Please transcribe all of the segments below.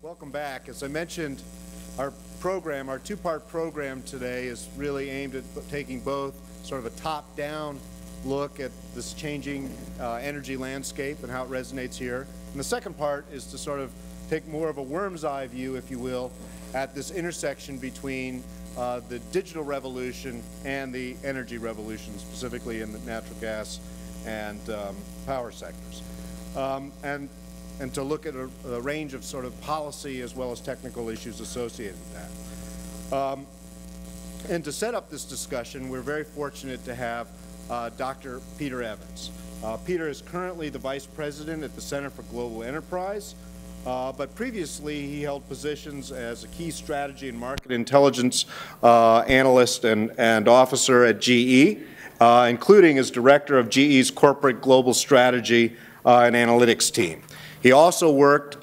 Welcome back. As I mentioned, our program, our two-part program today is really aimed at taking both sort of a top-down look at this changing energy landscape and how it resonates here. And the second part is to sort of take more of a worm's eye view, if you will, at this intersection between the digital revolution and the energy revolution, specifically in the natural gas and power sectors. And to look at a range of sort of policy as well as technical issues associated with that. And to set up this discussion, we're very fortunate to have Dr. Peter Evans. Peter is currently the Vice President at the Center for Global Enterprise, but previously he held positions as a key strategy and market intelligence analyst and officer at GE, including as director of GE's corporate global strategy and analytics team. He also worked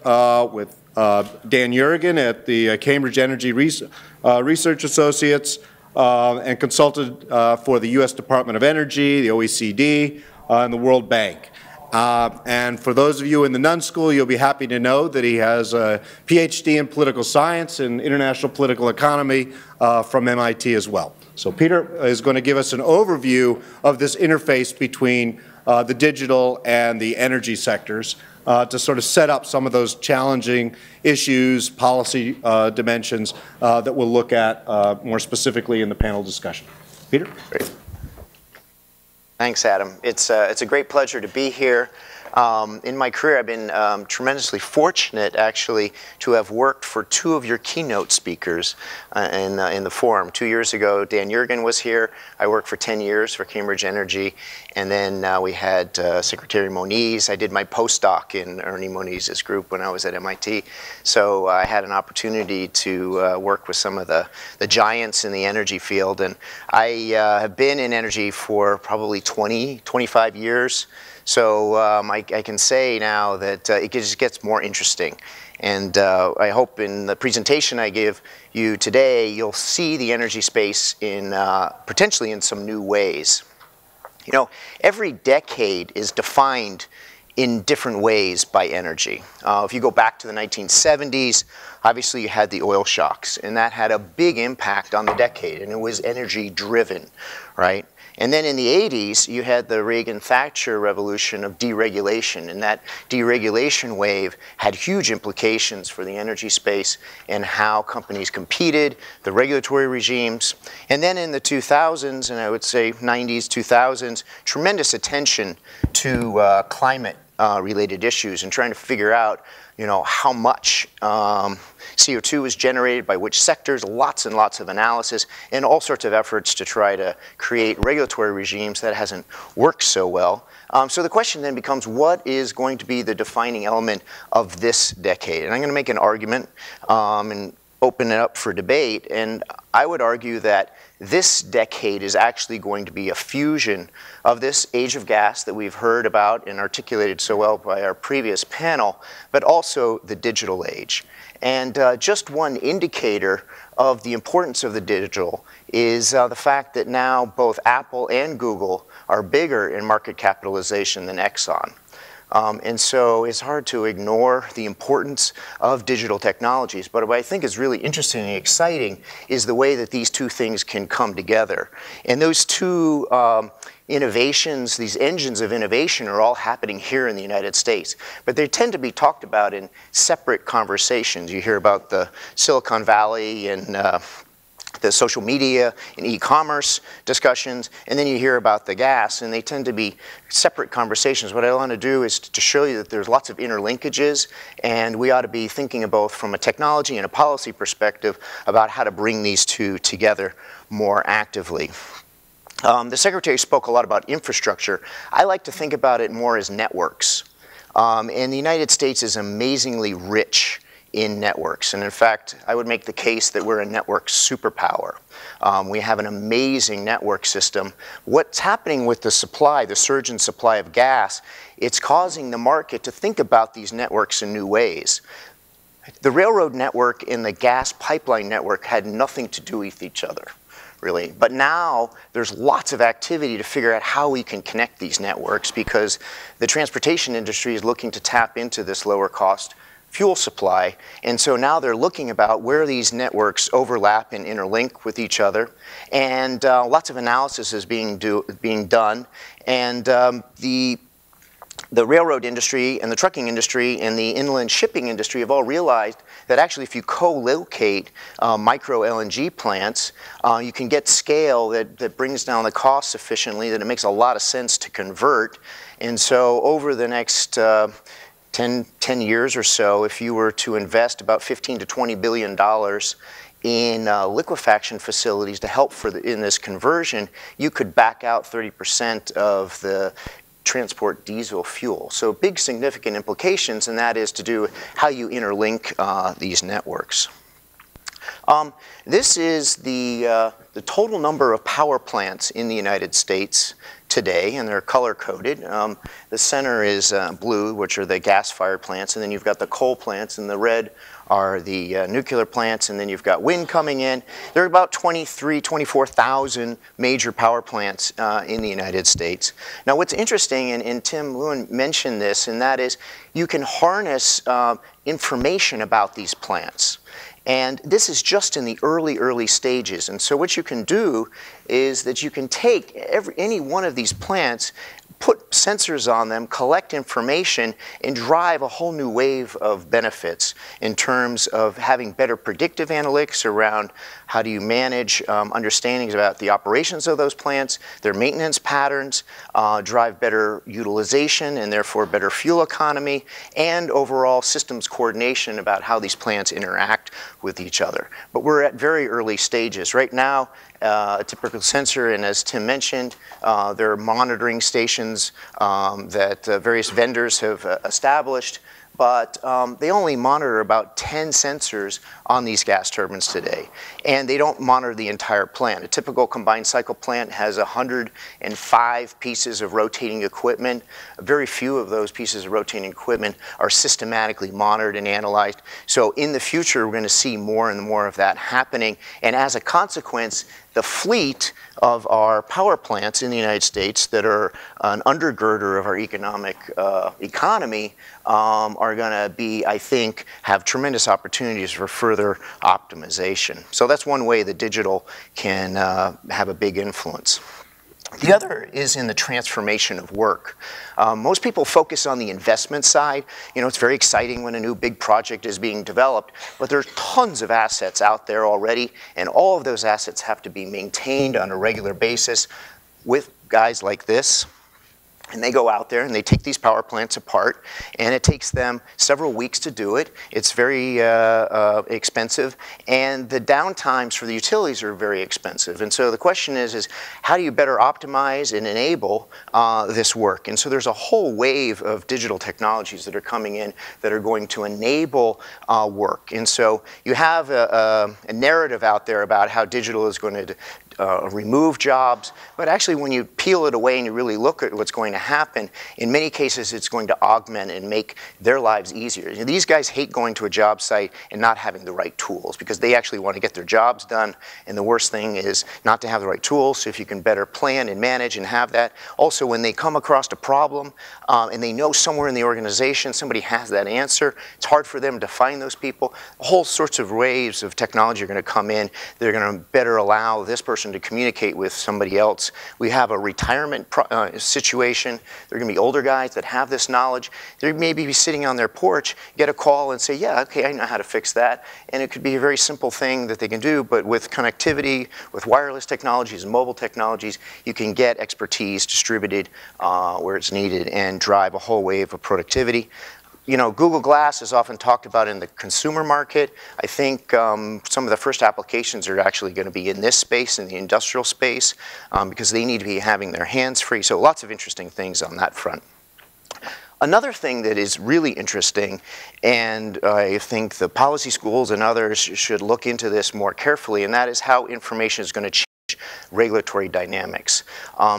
with Dan Jurgen at the Cambridge Energy Research Associates and consulted for the U.S. Department of Energy, the OECD, and the World Bank. And for those of you in the Nunn School, you'll be happy to know that he has a PhD in political science and international political economy from MIT as well. So Peter is going to give us an overview of this interface between the digital and the energy sectors to sort of set up some of those challenging issues, policy dimensions that we'll look at more specifically in the panel discussion. Peter? Great. Thanks, Adam. It's a great pleasure to be here. In my career, I've been tremendously fortunate, actually, to have worked for two of your keynote speakers in the forum. 2 years ago, Dan Jurgen was here. I worked for 10 years for Cambridge Energy. And then we had Secretary Moniz. I did my postdoc in Ernie Moniz's group when I was at MIT. So I had an opportunity to work with some of the giants in the energy field. And I have been in energy for probably 25 years. So I can say now that it just gets more interesting. And I hope in the presentation I give you today, you'll see the energy space in potentially in some new ways. You know, every decade is defined in different ways by energy. If you go back to the 1970s, obviously you had the oil shocks, and that had a big impact on the decade, and it was energy driven, right? And then in the 80s, you had the Reagan-Thatcher revolution of deregulation, and that deregulation wave had huge implications for the energy space and how companies competed, the regulatory regimes. And then in the 2000s, and I would say 90s, 2000s, tremendous attention to climate-related issues and trying to figure out, you know, how much CO2 is generated by which sectors, lots and lots of analysis, and all sorts of efforts to try to create regulatory regimes that hasn't worked so well. So the question then becomes, what is going to be the defining element of this decade? And I'm going to make an argument and open it up for debate. And I would argue that this decade is actually going to be a fusion of this age of gas that we've heard about and articulated so well by our previous panel, but also the digital age. And just one indicator of the importance of the digital is the fact that now both Apple and Google are bigger in market capitalization than Exxon. And so it's hard to ignore the importance of digital technologies. But what I think is really interesting and exciting is the way that these two things can come together. And those two innovations, these engines of innovation, are all happening here in the United States. But they tend to be talked about in separate conversations. You hear about the Silicon Valley and the social media and e-commerce discussions, and then you hear about the gas, and they tend to be separate conversations. What I want to do is to show you that there's lots of interlinkages, and we ought to be thinking of both from a technology and a policy perspective about how to bring these two together more actively. The Secretary spoke a lot about infrastructure. I like to think about it more as networks. And the United States is amazingly rich in networks. And in fact, I would make the case that we're a network superpower. We have an amazing network system. What's happening with the supply, the surge in supply of gas, it's causing the market to think about these networks in new ways. The railroad network and the gas pipeline network had nothing to do with each other, really. But now there's lots of activity to figure out how we can connect these networks, because the transportation industry is looking to tap into this lower cost fuel supply. And so now they're looking about where these networks overlap and interlink with each other. And lots of analysis is being done. And the railroad industry and the trucking industry and the inland shipping industry have all realized that actually if you co-locate micro LNG plants, you can get scale that brings down the cost sufficiently that it makes a lot of sense to convert. And so over the next 10 years or so, if you were to invest about $15 to $20 billion in liquefaction facilities to help in this conversion, you could back out 30% of the transport diesel fuel. So big significant implications, and that is to do how you interlink these networks. This is the total number of power plants in the United States today, and they're color-coded. The center is blue, which are the gas-fired plants, and then you've got the coal plants, and the red are the nuclear plants, and then you've got wind coming in. There are about 24,000 major power plants in the United States. Now what's interesting, and Tim Lewin mentioned this, and that is you can harness information about these plants. And this is just in the early stages. And so what you can do is that you can take any one of these plants, put sensors on them, collect information, and drive a whole new wave of benefits in terms of having better predictive analytics around how do you manage understandings about the operations of those plants, their maintenance patterns, drive better utilization and therefore better fuel economy, and overall systems coordination about how these plants interact with each other. But we're at very early stages. Right now, a typical sensor, and as Tim mentioned, there are monitoring stations that various vendors have established, but they only monitor about 10 sensors on these gas turbines today, and they don't monitor the entire plant. A typical combined cycle plant has 105 pieces of rotating equipment. Very few of those pieces of rotating equipment are systematically monitored and analyzed. So in the future, we're going to see more and more of that happening, and as a consequence, the fleet of our power plants in the United States that are an undergirder of our economy are going to be, I think, have tremendous opportunities for further optimization. So that's one way that digital can have a big influence. The other is in the transformation of work. Most people focus on the investment side. You know, it's very exciting when a new big project is being developed, but there's tons of assets out there already, and all of those assets have to be maintained on a regular basis with guys like this. And they go out there and they take these power plants apart, and it takes them several weeks to do it. It's very expensive, and the downtimes for the utilities are very expensive. And so the question is how do you better optimize and enable this work? And so there's a whole wave of digital technologies that are coming in that are going to enable work. And so you have a narrative out there about how digital is going to remove jobs, but actually when you peel it away and you really look at what's going to happen, in many cases it's going to augment and make their lives easier. You know, these guys hate going to a job site and not having the right tools because they actually want to get their jobs done, and the worst thing is not to have the right tools. So if you can better plan and manage and have that. Also, when they come across a problem and they know somewhere in the organization somebody has that answer, it's hard for them to find those people. Whole sorts of waves of technology are going to come in. They're going to better allow this person to communicate with somebody else. We have a retirement situation. There are going to be older guys that have this knowledge. They may be sitting on their porch, get a call and say, yeah, okay, I know how to fix that. And it could be a very simple thing that they can do, but with connectivity, with wireless technologies and mobile technologies, you can get expertise distributed where it's needed and drive a whole wave of productivity. You know, Google Glass is often talked about in the consumer market. I think some of the first applications are actually going to be in this space, in the industrial space, because they need to be having their hands free. So lots of interesting things on that front. Another thing that is really interesting, and I think the policy schools and others should look into this more carefully, and that is how information is going to change regulatory dynamics.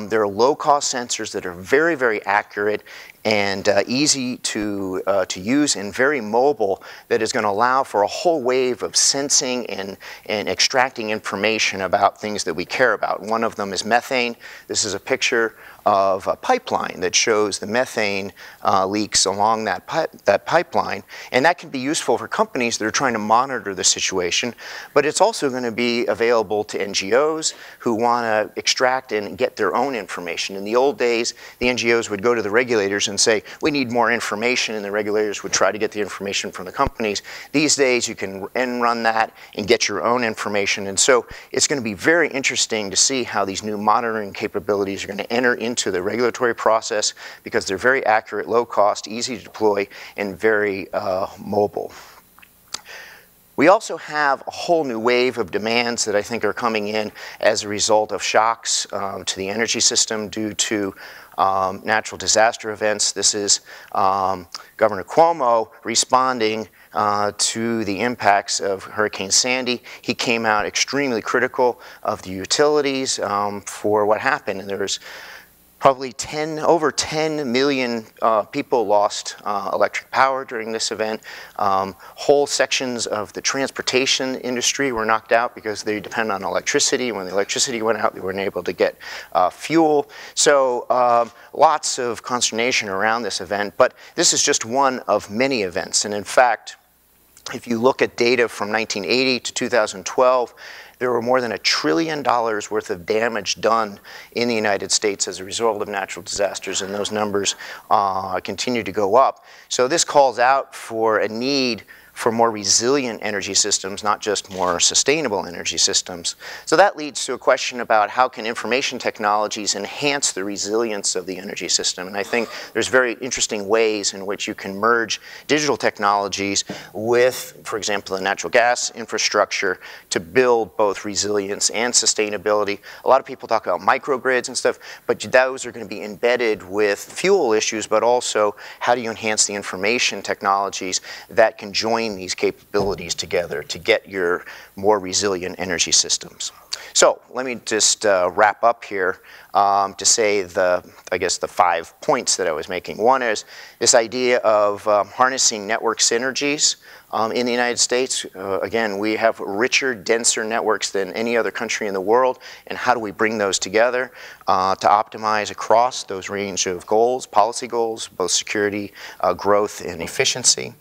There are low-cost sensors that are very, very accurate, and easy to use and very mobile, that is going to allow for a whole wave of sensing and extracting information about things that we care about. One of them is methane. This is a picture of a pipeline that shows the methane leaks along that pipeline. And that can be useful for companies that are trying to monitor the situation, but it's also going to be available to NGOs who want to extract and get their own information. In the old days, the NGOs would go to the regulators and say, we need more information, and the regulators would try to get the information from the companies. These days, you can run that and get your own information. And so it's going to be very interesting to see how these new monitoring capabilities are going to enter into the regulatory process, because they're very accurate, low cost, easy to deploy, and very mobile. We also have a whole new wave of demands that I think are coming in as a result of shocks to the energy system due to natural disaster events. This is Governor Cuomo responding to the impacts of Hurricane Sandy. He came out extremely critical of the utilities for what happened, and there's probably over 10 million people lost electric power during this event. Whole sections of the transportation industry were knocked out because they depend on electricity. When the electricity went out, they weren't able to get fuel. So lots of consternation around this event, but this is just one of many events. And in fact, if you look at data from 1980 to 2012, there were more than $1 trillion worth of damage done in the United States as a result of natural disasters, and those numbers continue to go up. So this calls out for a need for more resilient energy systems, not just more sustainable energy systems. So that leads to a question about how can information technologies enhance the resilience of the energy system. And I think there's very interesting ways in which you can merge digital technologies with, for example, the natural gas infrastructure to build both resilience and sustainability. A lot of people talk about microgrids and stuff, but those are going to be embedded with fuel issues, but also how do you enhance the information technologies that can join these capabilities together to get your more resilient energy systems. So let me just wrap up here to say I guess the 5 points that I was making. One is this idea of harnessing network synergies in the United States. Again, we have richer, denser networks than any other country in the world, and how do we bring those together to optimize across those range of goals, policy goals, both security, growth, and efficiency.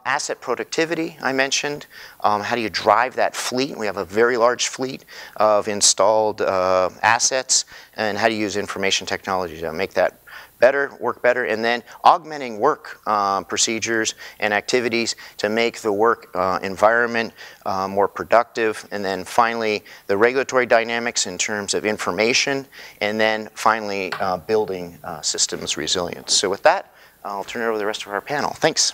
Asset productivity, I mentioned. How do you drive that fleet? We have a very large fleet of installed assets, and how do you use information technology to make that better, work better, and then augmenting work procedures and activities to make the work environment more productive, and then finally the regulatory dynamics in terms of information, and then finally building systems resilience. So with that, I'll turn it over to the rest of our panel. Thanks.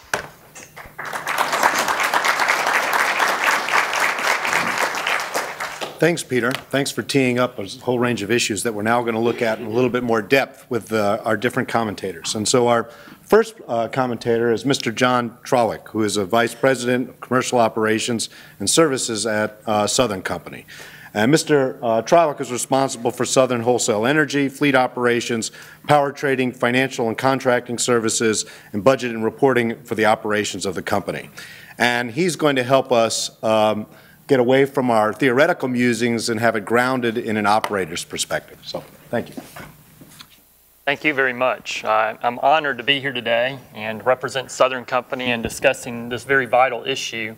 Thanks, Peter. Thanks for teeing up a whole range of issues that we're now going to look at in a little bit more depth with our different commentators. And so our first commentator is Mr. John Trawick, who is a Vice President of Commercial Operations and Services at Southern Company. And Mr. Trawick is responsible for Southern Wholesale Energy, fleet operations, power trading, financial and contracting services, and budget and reporting for the operations of the company. And he's going to help us get away from our theoretical musings and have it grounded in an operator's perspective. So, thank you. Thank you very much. I'm honored to be here today and represent Southern Company in discussing this very vital issue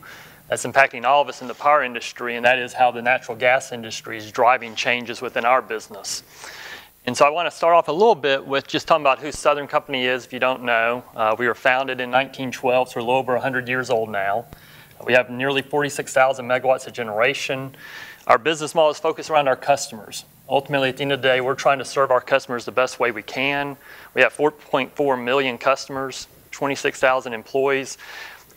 that's impacting all of us in the power industry, and that is how the natural gas industry is driving changes within our business. And so I want to start off a little bit with just talking about who Southern Company is, if you don't know. We were founded in 1912, so we're a little over 100 years old now. We have nearly 46,000 megawatts of generation. Our business model is focused around our customers. Ultimately, at the end of the day, we're trying to serve our customers the best way we can. We have 4.4 million customers, 26,000 employees.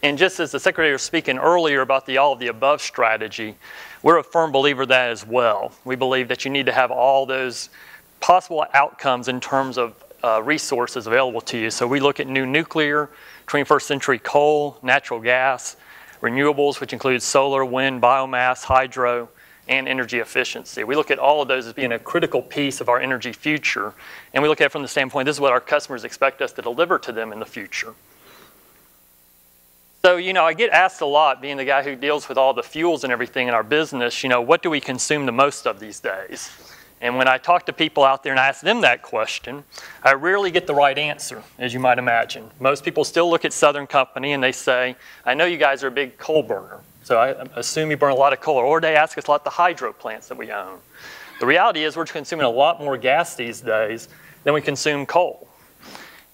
And just as the Secretary was speaking earlier about the all of the above strategy, we're a firm believer of that as well. We believe that you need to have all those possible outcomes in terms of resources available to you. So we look at new nuclear, 21st century coal, natural gas, renewables, which includes solar, wind, biomass, hydro, and energy efficiency. We look at all of those as being a critical piece of our energy future, and we look at it from the standpoint, this is what our customers expect us to deliver to them in the future. So, you know, I get asked a lot, being the guy who deals with all the fuels and everything in our business, you know, what do we consume the most of these days? And when I talk to people out there and I ask them that question, I rarely get the right answer, as you might imagine. Most people still look at Southern Company and they say, I know you guys are a big coal burner, so I assume you burn a lot of coal. Or they ask us a lot of the hydro plants that we own. The reality is we're consuming a lot more gas these days than we consume coal.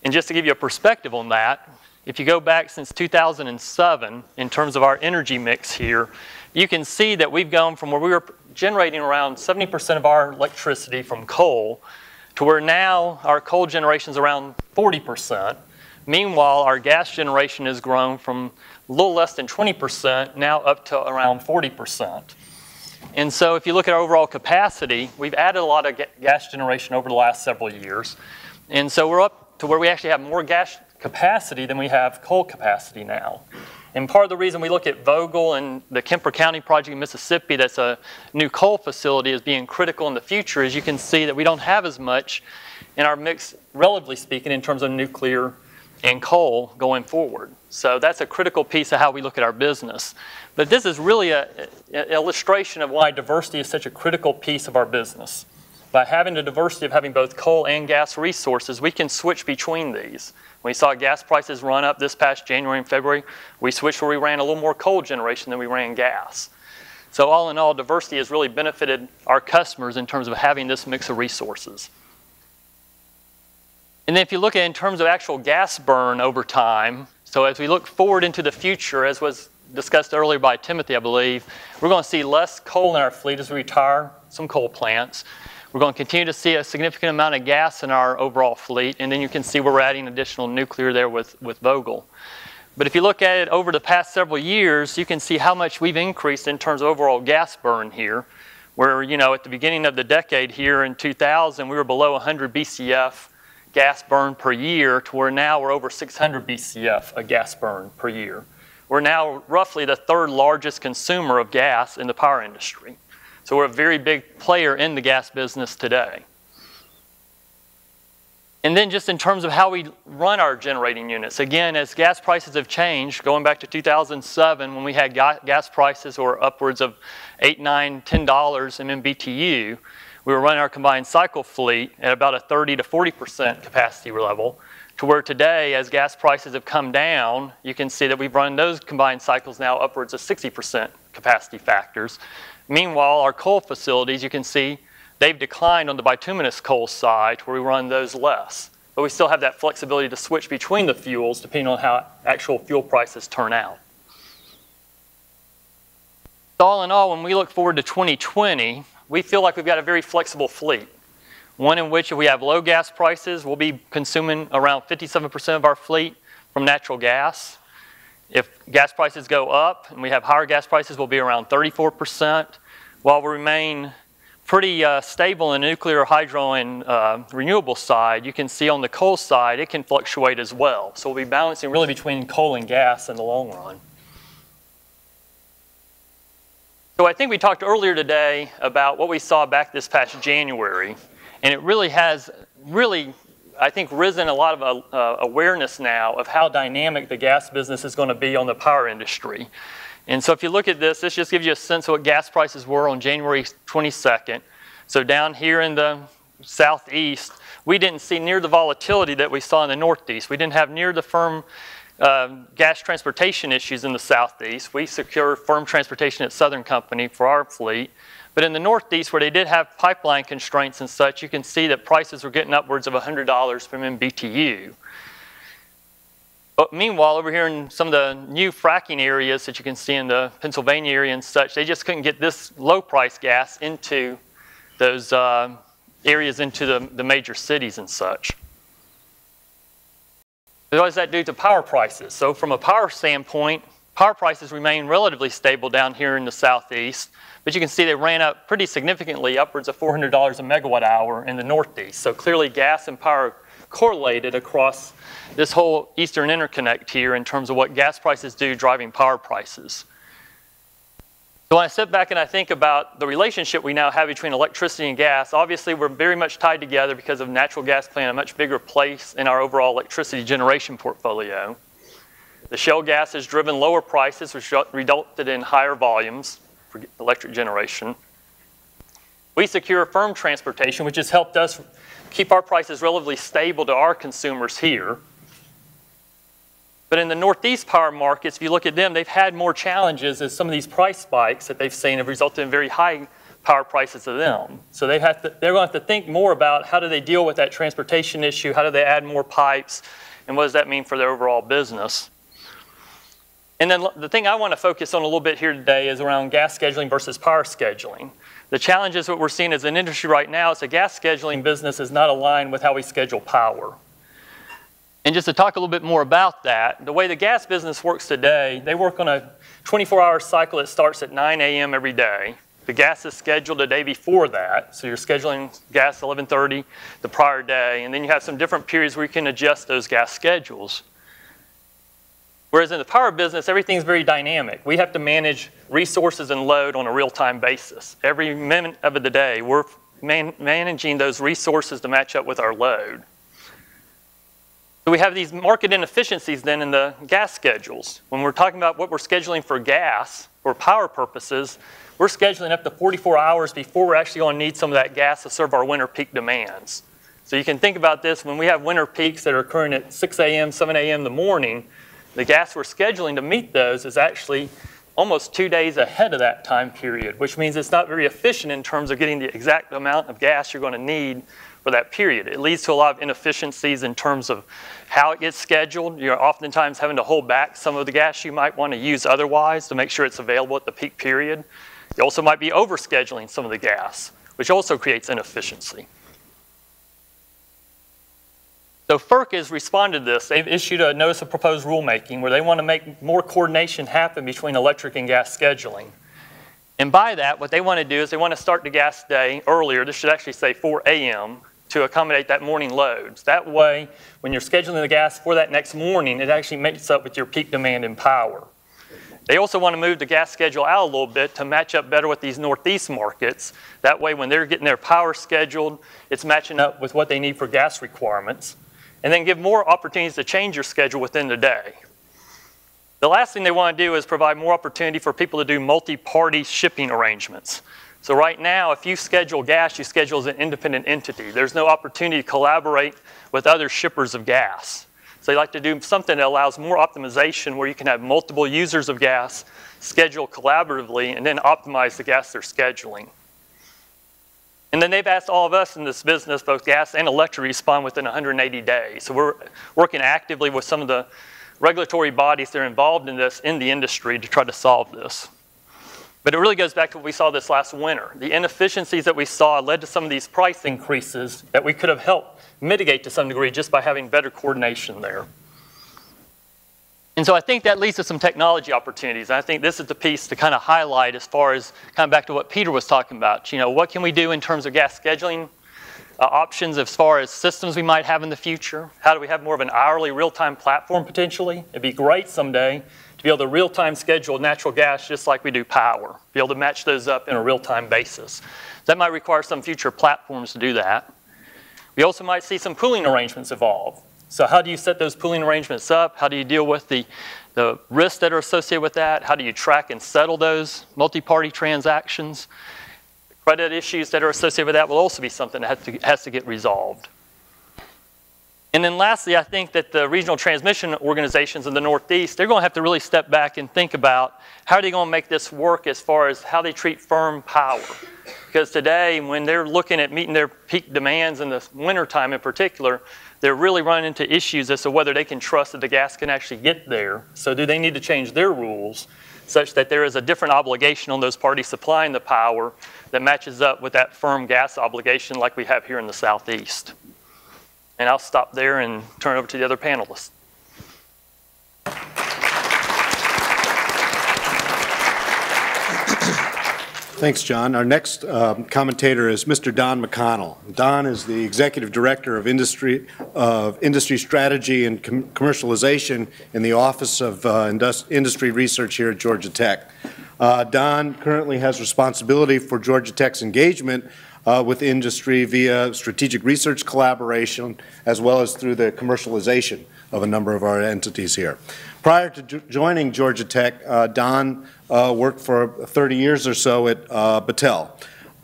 And just to give you a perspective on that, if you go back since 2007 in terms of our energy mix here, you can see that we've gone from where we were generating around 70% of our electricity from coal to where now our coal generation is around 40%. Meanwhile, our gas generation has grown from a little less than 20% now up to around 40%. And so if you look at our overall capacity, we've added a lot of gas generation over the last several years. And so we're up to where we actually have more gas capacity than we have coal capacity now. And part of the reason we look at Vogtle and the Kemper County project in Mississippi, that's a new coal facility, as being critical in the future, is you can see that we don't have as much in our mix, relatively speaking, in terms of nuclear and coal going forward. So that's a critical piece of how we look at our business. But this is really an illustration of why diversity is such a critical piece of our business. By having the diversity of having both coal and gas resources, we can switch between these. When we saw gas prices run up this past January and February, we switched where we ran a little more coal generation than we ran gas. So all in all, diversity has really benefited our customers in terms of having this mix of resources. And then if you look at it in terms of actual gas burn over time, so as we look forward into the future, as was discussed earlier by Timothy, I believe, we're going to see less coal in our fleet as we retire some coal plants. We're going to continue to see a significant amount of gas in our overall fleet, and then you can see where we're adding additional nuclear there with Vogtle. But if you look at it over the past several years, you can see how much we've increased in terms of overall gas burn here, where, you know, at the beginning of the decade here in 2000, we were below 100 BCF gas burn per year to where now we're over 600 BCF of gas burn per year. We're now roughly the third largest consumer of gas in the power industry. So we're a very big player in the gas business today. And then just in terms of how we run our generating units, again, as gas prices have changed, going back to 2007 when we had gas prices or upwards of $8, $9, $10 MMBTU, we were running our combined cycle fleet at about a 30 to 40% capacity level, to where today, as gas prices have come down, you can see that we've run those combined cycles now upwards of 60% capacity factors. Meanwhile, our coal facilities, you can see, they've declined on the bituminous coal side where we run those less. But we still have that flexibility to switch between the fuels depending on how actual fuel prices turn out. So all in all, when we look forward to 2020, we feel like we've got a very flexible fleet. One in which if we have low gas prices, we'll be consuming around 57% of our fleet from natural gas. If gas prices go up and we have higher gas prices, we'll be around 34%. While we remain pretty stable in nuclear, hydro, and renewable side, you can see on the coal side, it can fluctuate as well. So we'll be balancing really between coal and gas in the long run. So I think we talked earlier today about what we saw back this past January. And it really has I think, risen a lot of awareness now of how dynamic the gas business is going to be on the power industry. And so if you look at this, this just gives you a sense of what gas prices were on January 22nd. So down here in the southeast, we didn't see near the volatility that we saw in the northeast. We didn't have near the firm gas transportation issues in the southeast. We secured firm transportation at Southern Company for our fleet. But in the northeast, where they did have pipeline constraints and such, you can see that prices were getting upwards of $100 per MMBTU. But meanwhile, over here in some of the new fracking areas that you can see in the Pennsylvania area and such, they just couldn't get this low-price gas into those areas, into the major cities and such. So what does that do to power prices? So from a power standpoint, power prices remain relatively stable down here in the southeast. But you can see they ran up pretty significantly, upwards of $400 a megawatt hour in the northeast. So clearly gas and power correlated across this whole eastern interconnect here in terms of what gas prices do driving power prices. So when I sit back and I think about the relationship we now have between electricity and gas, obviously we're very much tied together because of natural gas playing a much bigger place in our overall electricity generation portfolio. The shale gas has driven lower prices, which resulted in higher volumes for electric generation. We secure firm transportation, which has helped us keep our prices relatively stable to our consumers here. But in the Northeast power markets, if you look at them, they've had more challenges as some of these price spikes that they've seen have resulted in very high power prices to them. So they're going to have to think more about how do they deal with that transportation issue, how do they add more pipes, and what does that mean for their overall business. And then the thing I want to focus on a little bit here today is around gas scheduling versus power scheduling. The challenges that we're seeing as an industry right now is the gas scheduling business is not aligned with how we schedule power. And just to talk a little bit more about that, the way the gas business works today, they work on a 24-hour cycle that starts at 9 a.m. every day. The gas is scheduled the day before that, so you're scheduling gas 11:30 the prior day, and then you have some different periods where you can adjust those gas schedules. Whereas in the power business, everything's very dynamic. We have to manage resources and load on a real-time basis. Every minute of the day, we're managing those resources to match up with our load. So we have these market inefficiencies then in the gas schedules. When we're talking about what we're scheduling for gas, for power purposes, we're scheduling up to 44 hours before we're actually going to need some of that gas to serve our winter peak demands. So you can think about this, when we have winter peaks that are occurring at 6 a.m., 7 a.m. in the morning, the gas we're scheduling to meet those is actually almost 2 days ahead of that time period, which means it's not very efficient in terms of getting the exact amount of gas you're going to need for that period. It leads to a lot of inefficiencies in terms of how it gets scheduled. You're oftentimes having to hold back some of the gas you might want to use otherwise to make sure it's available at the peak period. You also might be overscheduling some of the gas, which also creates inefficiency. So FERC has responded to this. They've issued a notice of proposed rulemaking where they want to make more coordination happen between electric and gas scheduling. And by that, what they want to do is they want to start the gas day earlier. This should actually say 4 a.m. to accommodate that morning loads. That way, when you're scheduling the gas for that next morning, it actually makes up with your peak demand in power. They also want to move the gas schedule out a little bit to match up better with these Northeast markets. That way, when they're getting their power scheduled, it's matching up with what they need for gas requirements. And then give more opportunities to change your schedule within the day. The last thing they want to do is provide more opportunity for people to do multi-party shipping arrangements. So right now, if you schedule gas, you schedule as an independent entity. There's no opportunity to collaborate with other shippers of gas. So they like to do something that allows more optimization where you can have multiple users of gas, schedule collaboratively, and then optimize the gas they're scheduling. And then they've asked all of us in this business, both gas and electric, to respond within 180 days. So we're working actively with some of the regulatory bodies that are involved in this in the industry to try to solve this. But it really goes back to what we saw this last winter. The inefficiencies that we saw led to some of these price increases that we could have helped mitigate to some degree just by having better coordination there. And so I think that leads to some technology opportunities. And I think this is the piece to kind of highlight as far as kind of back to what Peter was talking about. You know, what can we do in terms of gas scheduling options as far as systems we might have in the future? How do we have more of an hourly real-time platform potentially? It'd be great someday to be able to real-time schedule natural gas just like we do power, be able to match those up in a real-time basis. That might require some future platforms to do that. We also might see some pooling arrangements evolve. So how do you set those pooling arrangements up? How do you deal with the risks that are associated with that? How do you track and settle those multi-party transactions? The credit issues that are associated with that will also be something that has to get resolved. And then lastly, I think that the regional transmission organizations in the Northeast, they're going to have to really step back and think about how are they going to make this work as far as how they treat firm power. Because today, when they're looking at meeting their peak demands in the wintertime in particular, they're really running into issues as to whether they can trust that the gas can actually get there. So do they need to change their rules such that there is a different obligation on those parties supplying the power that matches up with that firm gas obligation like we have here in the Southeast? And I'll stop there and turn it over to the other panelists. Thanks, John. Our next commentator is Mr. Don McConnell. Don is the Executive Director of Industry Strategy and Commercialization in the Office of Industry Research here at Georgia Tech. Don currently has responsibility for Georgia Tech's engagement with industry via strategic research collaboration, as well as through the commercialization of a number of our entities here. Prior to joining Georgia Tech, Don worked for 30 years or so at Battelle.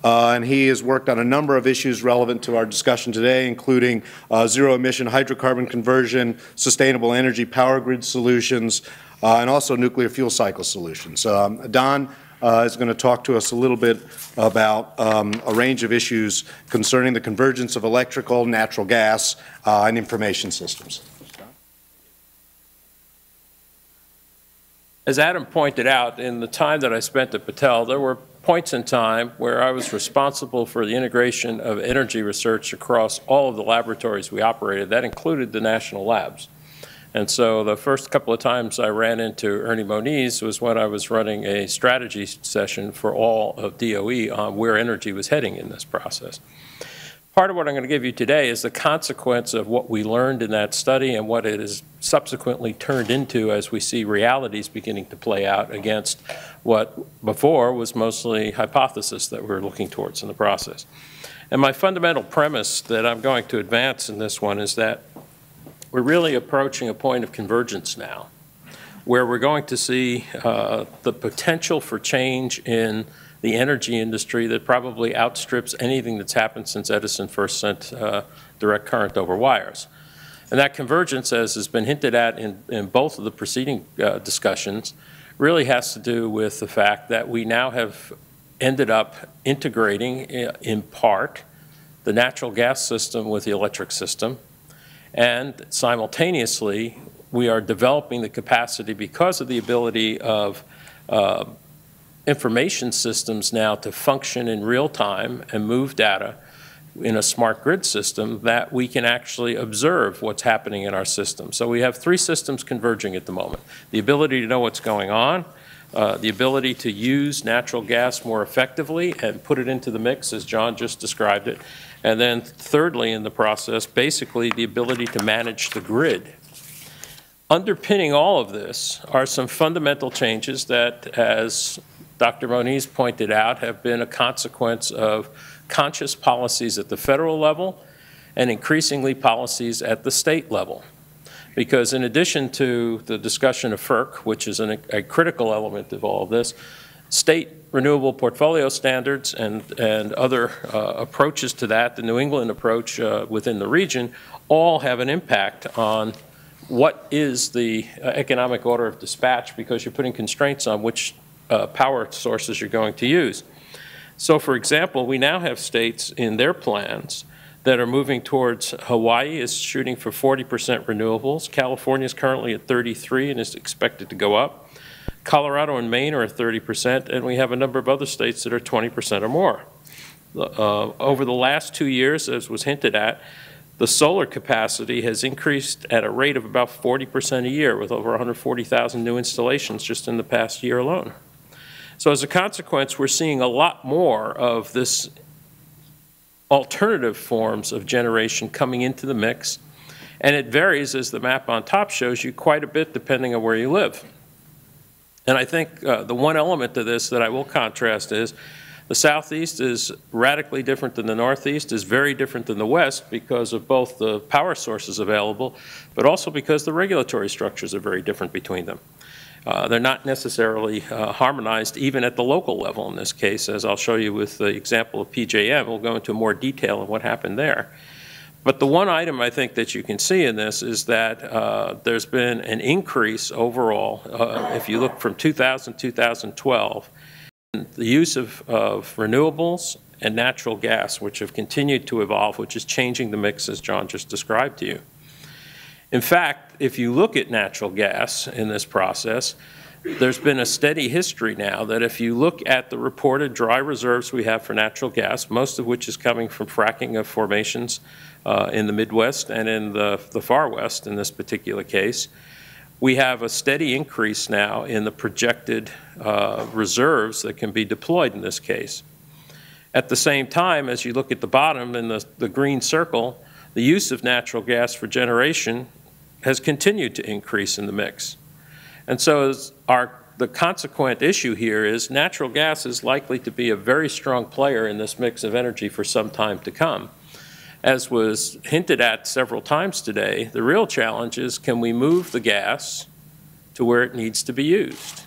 And he has worked on a number of issues relevant to our discussion today, including zero-emission hydrocarbon conversion, sustainable energy power grid solutions, and also nuclear fuel cycle solutions. Don is going to talk to us a little bit about a range of issues concerning the convergence of electrical, natural gas, and information systems. As Adam pointed out, in the time that I spent at Battelle, there were points in time where I was responsible for the integration of energy research across all of the laboratories we operated. That included the national labs. And so the first couple of times I ran into Ernie Moniz was when I was running a strategy session for all of DOE on where energy was heading in this process. Part of what I'm going to give you today is the consequence of what we learned in that study and what it has subsequently turned into as we see realities beginning to play out against what before was mostly hypothesis that we're looking towards in the process. And my fundamental premise that I'm going to advance in this one is that we're really approaching a point of convergence now, where we're going to see the potential for change in the energy industry that probably outstrips anything that's happened since Edison first sent direct current over wires. And that convergence, as has been hinted at in both of the preceding discussions, really has to do with the fact that we now have ended up integrating, in part, the natural gas system with the electric system. And simultaneously, we are developing the capacity because of the ability of information systems now to function in real time and move data in a smart grid system that we can actually observe what's happening in our system. So we have three systems converging at the moment. The ability to know what's going on, the ability to use natural gas more effectively and put it into the mix as John just described it, and then thirdly in the process, basically the ability to manage the grid. Underpinning all of this are some fundamental changes that, as Dr. Moniz pointed out, have been a consequence of conscious policies at the federal level and increasingly policies at the state level. Because in addition to the discussion of FERC, which is a critical element of all of this, state renewable portfolio standards and other approaches to that, the New England approach within the region, all have an impact on what is the economic order of dispatch, because you're putting constraints on which power sources you're going to use. So for example, we now have states in their plans that are moving towards, Hawaii is shooting for 40% renewables. California is currently at 33 and is expected to go up. Colorado and Maine are at 30%, and we have a number of other states that are 20% or more. Over the last 2 years, as was hinted at, the solar capacity has increased at a rate of about 40% a year, with over 140,000 new installations just in the past year alone. So as a consequence, we're seeing a lot more of this alternative forms of generation coming into the mix, and it varies, as the map on top shows you, quite a bit depending on where you live. And I think the one element to this that I will contrast is the Southeast is radically different than the Northeast, is very different than the West because of both the power sources available, but also because the regulatory structures are very different between them. They're not necessarily harmonized even at the local level in this case, as I'll show you with the example of PJM. We'll go into more detail on what happened there. But the one item I think that you can see in this is that there's been an increase overall, if you look from 2000 to 2012, the use of renewables and natural gas, which have continued to evolve, which is changing the mix as John just described to you. In fact, if you look at natural gas in this process, there's been a steady history now that if you look at the reported dry reserves we have for natural gas, most of which is coming from fracking of formations in the Midwest and in the far West in this particular case, we have a steady increase now in the projected reserves that can be deployed in this case. At the same time, as you look at the bottom in the green circle, the use of natural gas for generation has continued to increase in the mix. And so as our the consequent issue here is natural gas is likely to be a very strong player in this mix of energy for some time to come. As was hinted at several times today, the real challenge is, can we move the gas to where it needs to be used?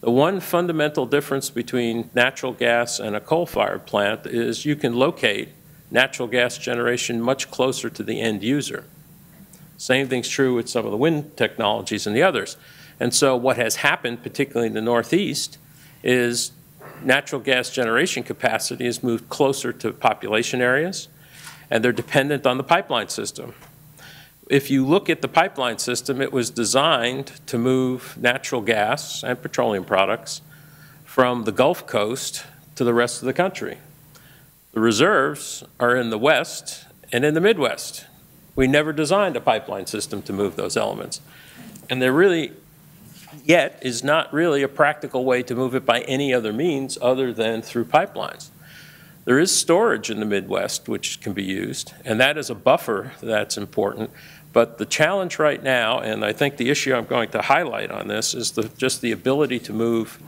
The one fundamental difference between natural gas and a coal-fired plant is you can locate natural gas generation much closer to the end user. Same thing's true with some of the wind technologies and the others. And so what has happened, particularly in the Northeast, is natural gas generation capacity has moved closer to population areas, and they're dependent on the pipeline system. If you look at the pipeline system, it was designed to move natural gas and petroleum products from the Gulf Coast to the rest of the country. The reserves are in the West and in the Midwest. We never designed a pipeline system to move those elements. And there really, yet, is not really a practical way to move it by any other means other than through pipelines. There is storage in the Midwest which can be used, and that is a buffer that's important. But the challenge right now, and I think the issue I'm going to highlight on this, is just the ability to move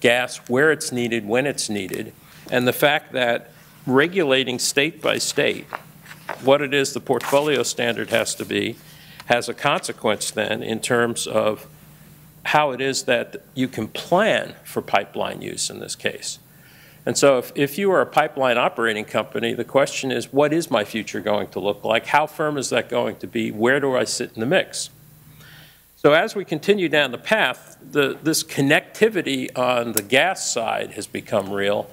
gas where it's needed, when it's needed, and the fact that regulating state by state what it is the portfolio standard has to be has a consequence then in terms of how it is that you can plan for pipeline use in this case. And so if you are a pipeline operating company, the question is, what is my future going to look like? How firm is that going to be? Where do I sit in the mix? So as we continue down the path, this connectivity on the gas side has become real.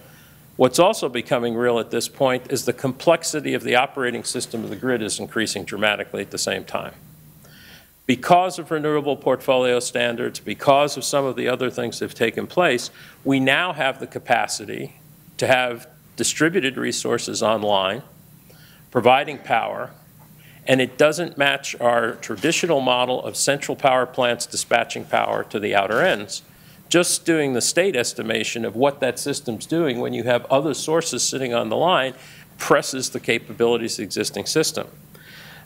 What's also becoming real at this point is the complexity of the operating system of the grid is increasing dramatically at the same time. Because of renewable portfolio standards, because of some of the other things that have taken place, we now have the capacity to have distributed resources online, providing power, and it doesn't match our traditional model of central power plants dispatching power to the outer ends. Just doing the state estimation of what that system's doing when you have other sources sitting on the line presses the capabilities of the existing system.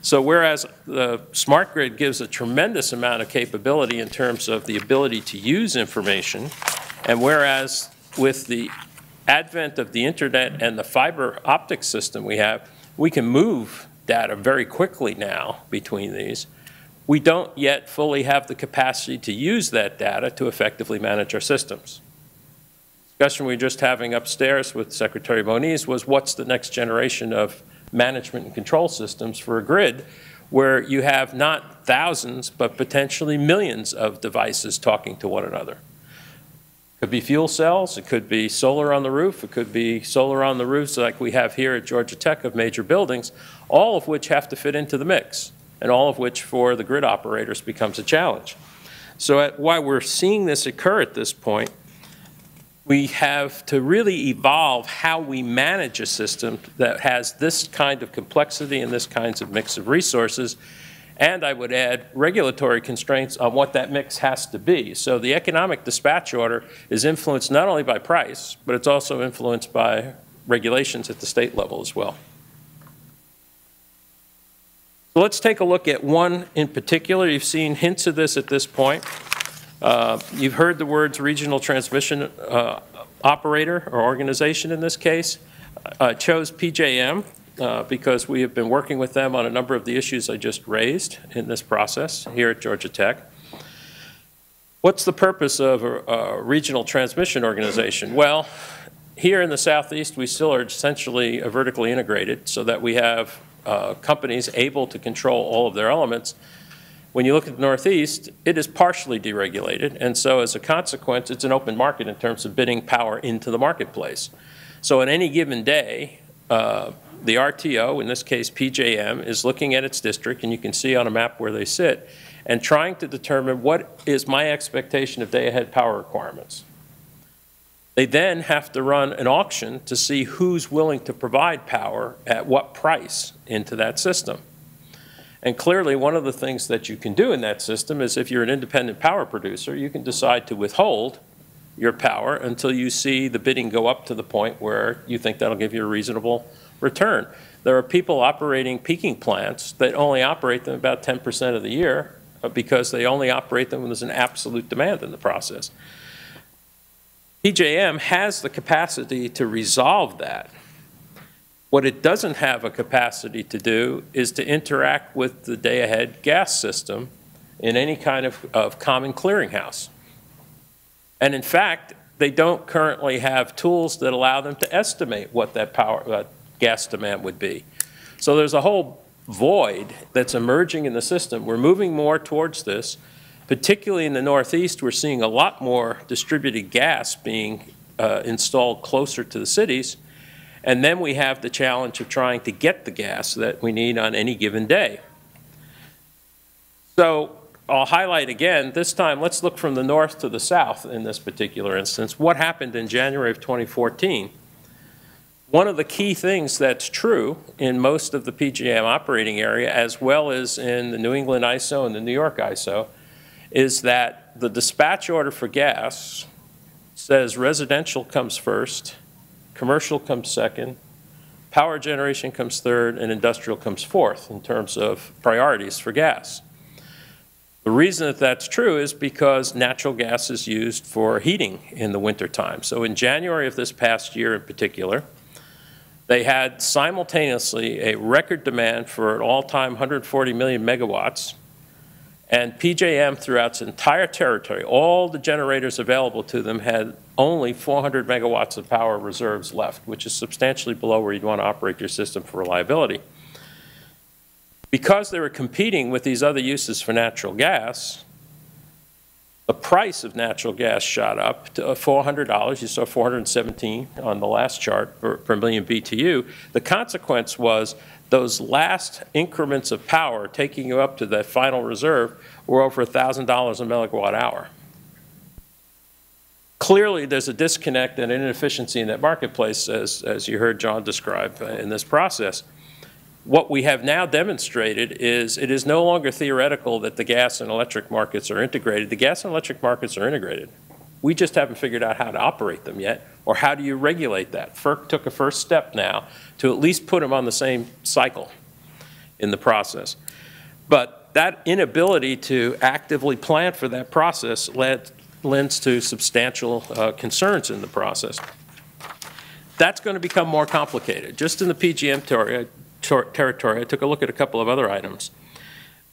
So whereas the smart grid gives a tremendous amount of capability in terms of the ability to use information, and whereas with the advent of the internet and the fiber optic system we can move data very quickly now between these, we don't yet fully have the capacity to use that data to effectively manage our systems. The discussion we were just having upstairs with Secretary Moniz was what's the next generation of management and control systems for a grid where you have not thousands but potentially millions of devices talking to one another. It could be fuel cells, it could be solar on the roof, it could be solar on the roofs like we have here at Georgia Tech of major buildings, all of which have to fit into the mix, and all of which for the grid operators becomes a challenge. So while we're seeing this occur at this point, we have to really evolve how we manage a system that has this kind of complexity and this kinds of mix of resources, and I would add regulatory constraints on what that mix has to be. So the economic dispatch order is influenced not only by price, but it's also influenced by regulations at the state level as well. So let's take a look at one in particular. You've seen hints of this at this point. You've heard the words regional transmission operator or organization in this case. I chose PJM because we have been working with them on a number of the issues I just raised in this process here at Georgia Tech. What's the purpose of a regional transmission organization? Well, here in the Southeast, we still are essentially vertically integrated so that we have companies able to control all of their elements. When you look at the Northeast, it is partially deregulated, and so as a consequence, it's an open market in terms of bidding power into the marketplace. So on any given day, the RTO, in this case PJM, is looking at its district, and you can see on a map where they sit, and trying to determine what is my expectation of day-ahead power requirements. They then have to run an auction to see who's willing to provide power at what price into that system. And clearly, one of the things that you can do in that system is if you're an independent power producer, you can decide to withhold your power until you see the bidding go up to the point where you think that'll give you a reasonable return. There are people operating peaking plants that only operate them about 10% of the year, because they only operate them when there's an absolute demand in the process. PJM has the capacity to resolve that. What it doesn't have a capacity to do is to interact with the day-ahead gas system in any kind of common clearinghouse. And in fact, they don't currently have tools that allow them to estimate what that gas demand would be. So there's a whole void that's emerging in the system. We're moving more towards this. Particularly in the Northeast, we're seeing a lot more distributed gas being installed closer to the cities. And then we have the challenge of trying to get the gas that we need on any given day. So I'll highlight again, this time let's look from the north to the south in this particular instance. What happened in January of 2014? One of the key things that's true in most of the PJM operating area, as well as in the New England ISO and the New York ISO, is that the dispatch order for gas says residential comes first, commercial comes second, power generation comes third, and industrial comes fourth in terms of priorities for gas. The reason that that's true is because natural gas is used for heating in the wintertime. So in January of this past year in particular, they had simultaneously a record demand for an all-time 140 million megawatts, and PJM throughout its entire territory, all the generators available to them had only 400 megawatts of power reserves left, which is substantially below where you'd want to operate your system for reliability. Because they were competing with these other uses for natural gas, the price of natural gas shot up to $400. You saw 417 on the last chart per million BTU. The consequence was those last increments of power taking you up to that final reserve were over $1,000 a megawatt hour. Clearly, there's a disconnect and an inefficiency in that marketplace, as you heard John describe in this process. What we have now demonstrated is it is no longer theoretical that the gas and electric markets are integrated. The gas and electric markets are integrated. We just haven't figured out how to operate them yet, or how do you regulate that? FERC took a first step now to at least put them on the same cycle in the process. But that inability to actively plan for that process lends to substantial concerns in the process. That's going to become more complicated. Just in the PJM territory, I took a look at a couple of other items.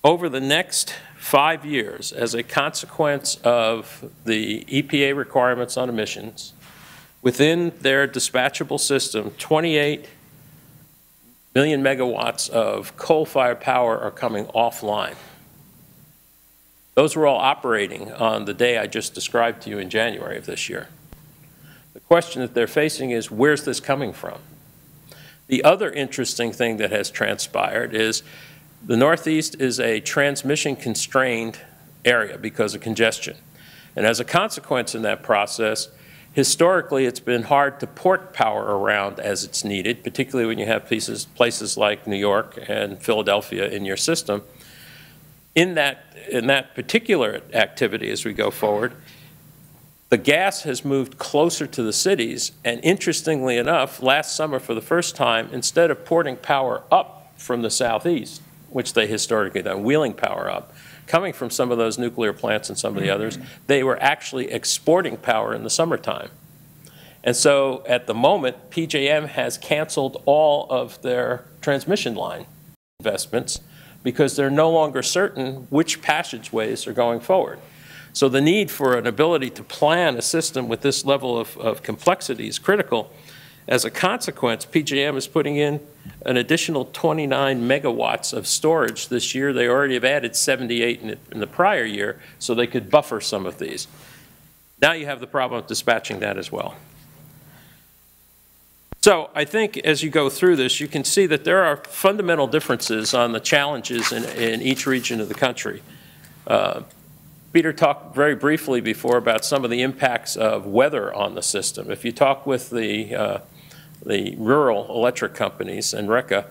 Over the next 5 years, as a consequence of the EPA requirements on emissions, within their dispatchable system, 28 million megawatts of coal-fired power are coming offline. Those were all operating on the day I just described to you in January of this year. The question that they're facing is, where's this coming from? The other interesting thing that has transpired is the Northeast is a transmission-constrained area because of congestion. And as a consequence in that process, historically it's been hard to port power around as it's needed, particularly when you have places like New York and Philadelphia in your system. In that particular activity as we go forward, the gas has moved closer to the cities, and interestingly enough, last summer for the first time, instead of porting power up from the southeast, which they historically done, wheeling power up, coming from some of those nuclear plants and some of the others, they were actually exporting power in the summertime. And so at the moment, PJM has canceled all of their transmission line investments because they're no longer certain which passageways are going forward. So the need for an ability to plan a system with this level of complexity is critical. As a consequence, PJM is putting in an additional 29 megawatts of storage this year. They already have added 78 in the prior year, so they could buffer some of these. Now you have the problem of dispatching that as well. So I think as you go through this, you can see that there are fundamental differences on the challenges in each region of the country. Peter talked very briefly before about some of the impacts of weather on the system. If you talk with the rural electric companies and RECA,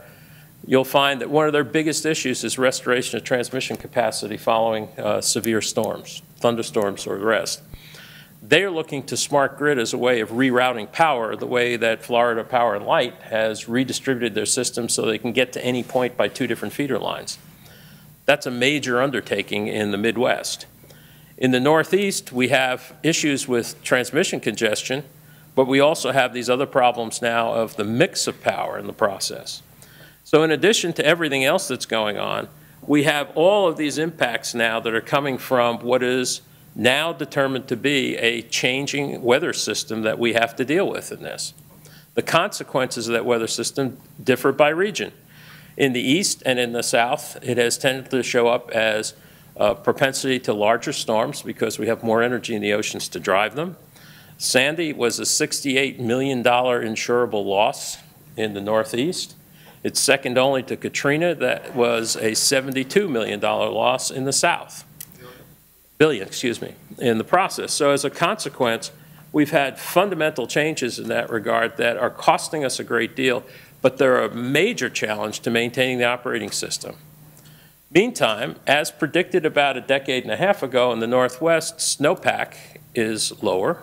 you'll find that one of their biggest issues is restoration of transmission capacity following severe storms, thunderstorms or the rest. They're looking to smart grid as a way of rerouting power the way that Florida Power and Light has redistributed their system so they can get to any point by 2 different feeder lines. That's a major undertaking in the Midwest. In the Northeast, we have issues with transmission congestion, but we also have these other problems now of the mix of power in the process. So in addition to everything else that's going on, we have all of these impacts now that are coming from what is now determined to be a changing weather system that we have to deal with in this. The consequences of that weather system differ by region. In the east and in the south, it has tended to show up as a propensity to larger storms because we have more energy in the oceans to drive them. Sandy was a $68 million insurable loss in the Northeast. It's second only to Katrina, that was a $72 million loss in the South. Billion, excuse me, in the process. So as a consequence, we've had fundamental changes in that regard that are costing us a great deal, but they're a major challenge to maintaining the operating system. Meantime, as predicted about a decade and a half ago in the Northwest, snowpack is lower.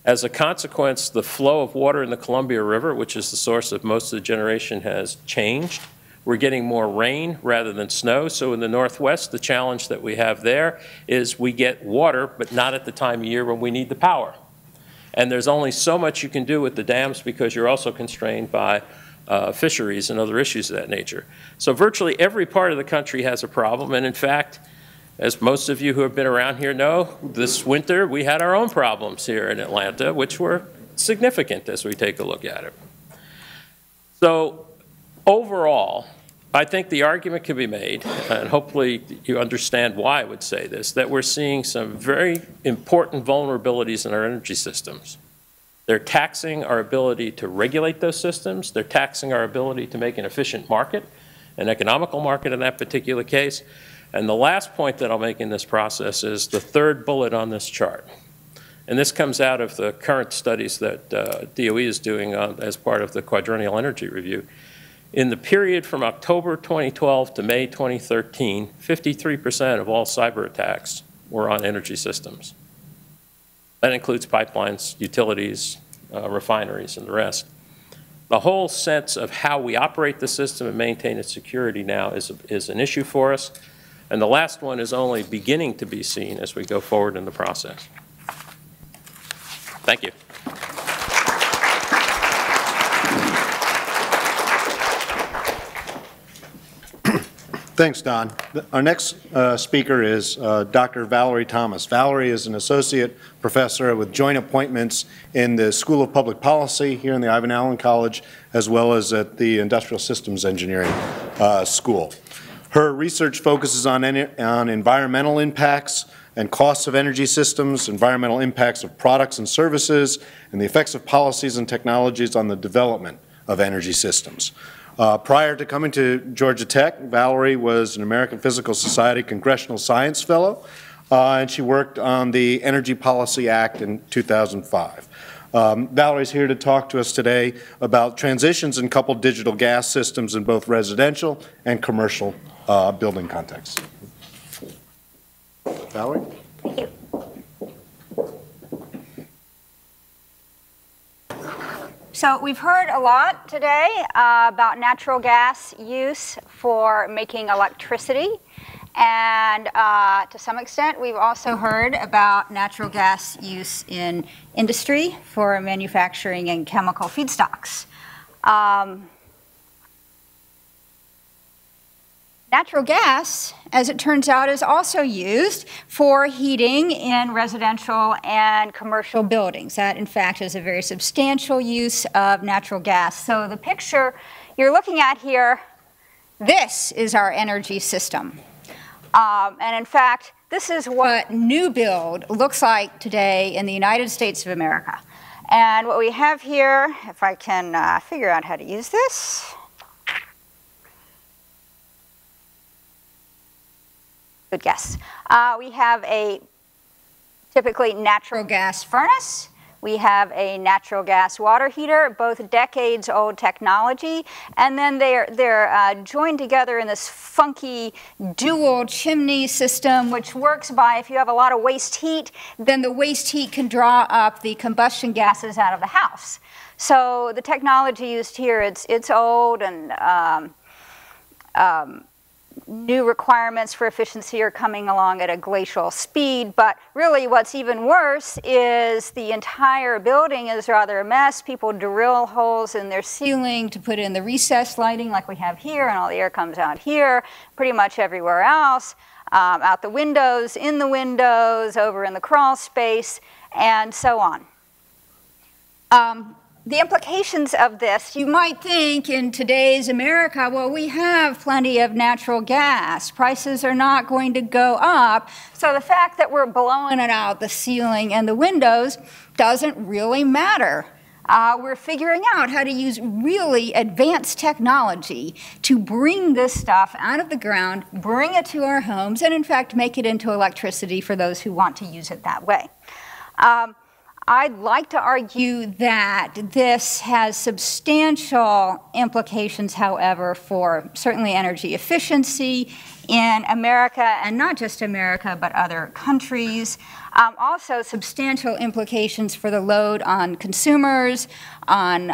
As a consequence, the flow of water in the Columbia River, which is the source of most of the generation, has changed. We're getting more rain rather than snow. So in the Northwest, the challenge that we have there is we get water, but not at the time of year when we need the power. And there's only so much you can do with the dams because you're also constrained by fisheries and other issues of that nature. So virtually every part of the country has a problem. And in fact, as most of you who have been around here know, this winter we had our own problems here in Atlanta, which were significant as we take a look at it. So overall, I think the argument can be made, and hopefully you understand why I would say this, that we're seeing some very important vulnerabilities in our energy systems. They're taxing our ability to regulate those systems. They're taxing our ability to make an efficient market, an economical market in that particular case. And the last point that I'll make in this process is the third bullet on this chart. And this comes out of the current studies that DOE is doing as part of the Quadrennial Energy Review. In the period from October 2012 to May 2013, 53% of all cyber attacks were on energy systems. That includes pipelines, utilities, refineries, and the rest. The whole sense of how we operate the system and maintain its security now is an issue for us. And the last one is only beginning to be seen as we go forward in the process. Thank you. Thanks, Don. Our next speaker is Dr. Valerie Thomas. Valerie is an associate professor with joint appointments in the School of Public Policy here in the Ivan Allen College, as well as at the Industrial Systems Engineering School. Her research focuses on environmental impacts and costs of energy systems, environmental impacts of products and services, and the effects of policies and technologies on the development of energy systems. Prior to coming to Georgia Tech, Valerie was an American Physical Society Congressional Science Fellow, and she worked on the Energy Policy Act in 2005. Valerie's here to talk to us today about transitions in coupled digital gas systems in both residential and commercial building contexts. Valerie? Thank you. So we've heard a lot today about natural gas use for making electricity. And to some extent, we've also heard about natural gas use in industry for manufacturing and chemical feedstocks. Natural gas, as it turns out, is also used for heating in residential and commercial buildings. That, in fact, is a very substantial use of natural gas. So the picture you're looking at here, this is our energy system. And in fact, this is what new build looks like today in the United States of America. And what we have here, if I can figure out how to use this. Good guess. We have a typically natural gas furnace. We have a natural gas water heater, both decades old technology, and then they're joined together in this funky dual chimney system, which works by if you have a lot of waste heat, then the waste heat can draw up the combustion gases out of the house. So the technology used here, it's old and new requirements for efficiency are coming along at a glacial speed, but really what's even worse is the entire building is rather a mess. People drill holes in their ceiling to put in the recessed lighting like we have here, and all the air comes out here, pretty much everywhere else, out the windows, in the windows, over in the crawl space, and so on. The implications of this, you might think in today's America, well, we have plenty of natural gas. Prices are not going to go up. So the fact that we're blowing it out the ceiling and the windows doesn't really matter. We're figuring out how to use really advanced technology to bring this stuff out of the ground, bring it to our homes, and in fact make it into electricity for those who want to use it that way. I'd like to argue that this has substantial implications, however, for certainly energy efficiency in America, and not just America, but other countries. Also substantial implications for the load on consumers, on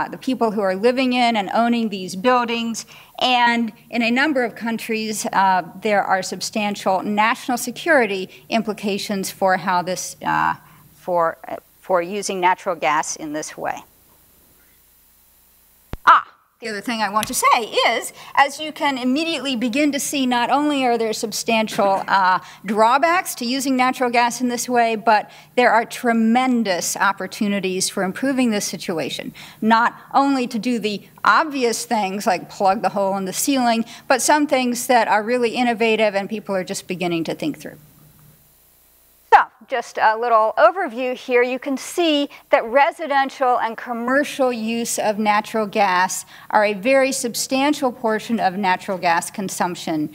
the people who are living in and owning these buildings. And in a number of countries, there are substantial national security implications for how this for using natural gas in this way. The other thing I want to say is, as you can immediately begin to see, not only are there substantial drawbacks to using natural gas in this way, but there are tremendous opportunities for improving this situation. Not only to do the obvious things like plug the hole in the ceiling, but some things that are really innovative and people are just beginning to think through. So, just a little overview here. You can see that residential and commercial use of natural gas are a very substantial portion of natural gas consumption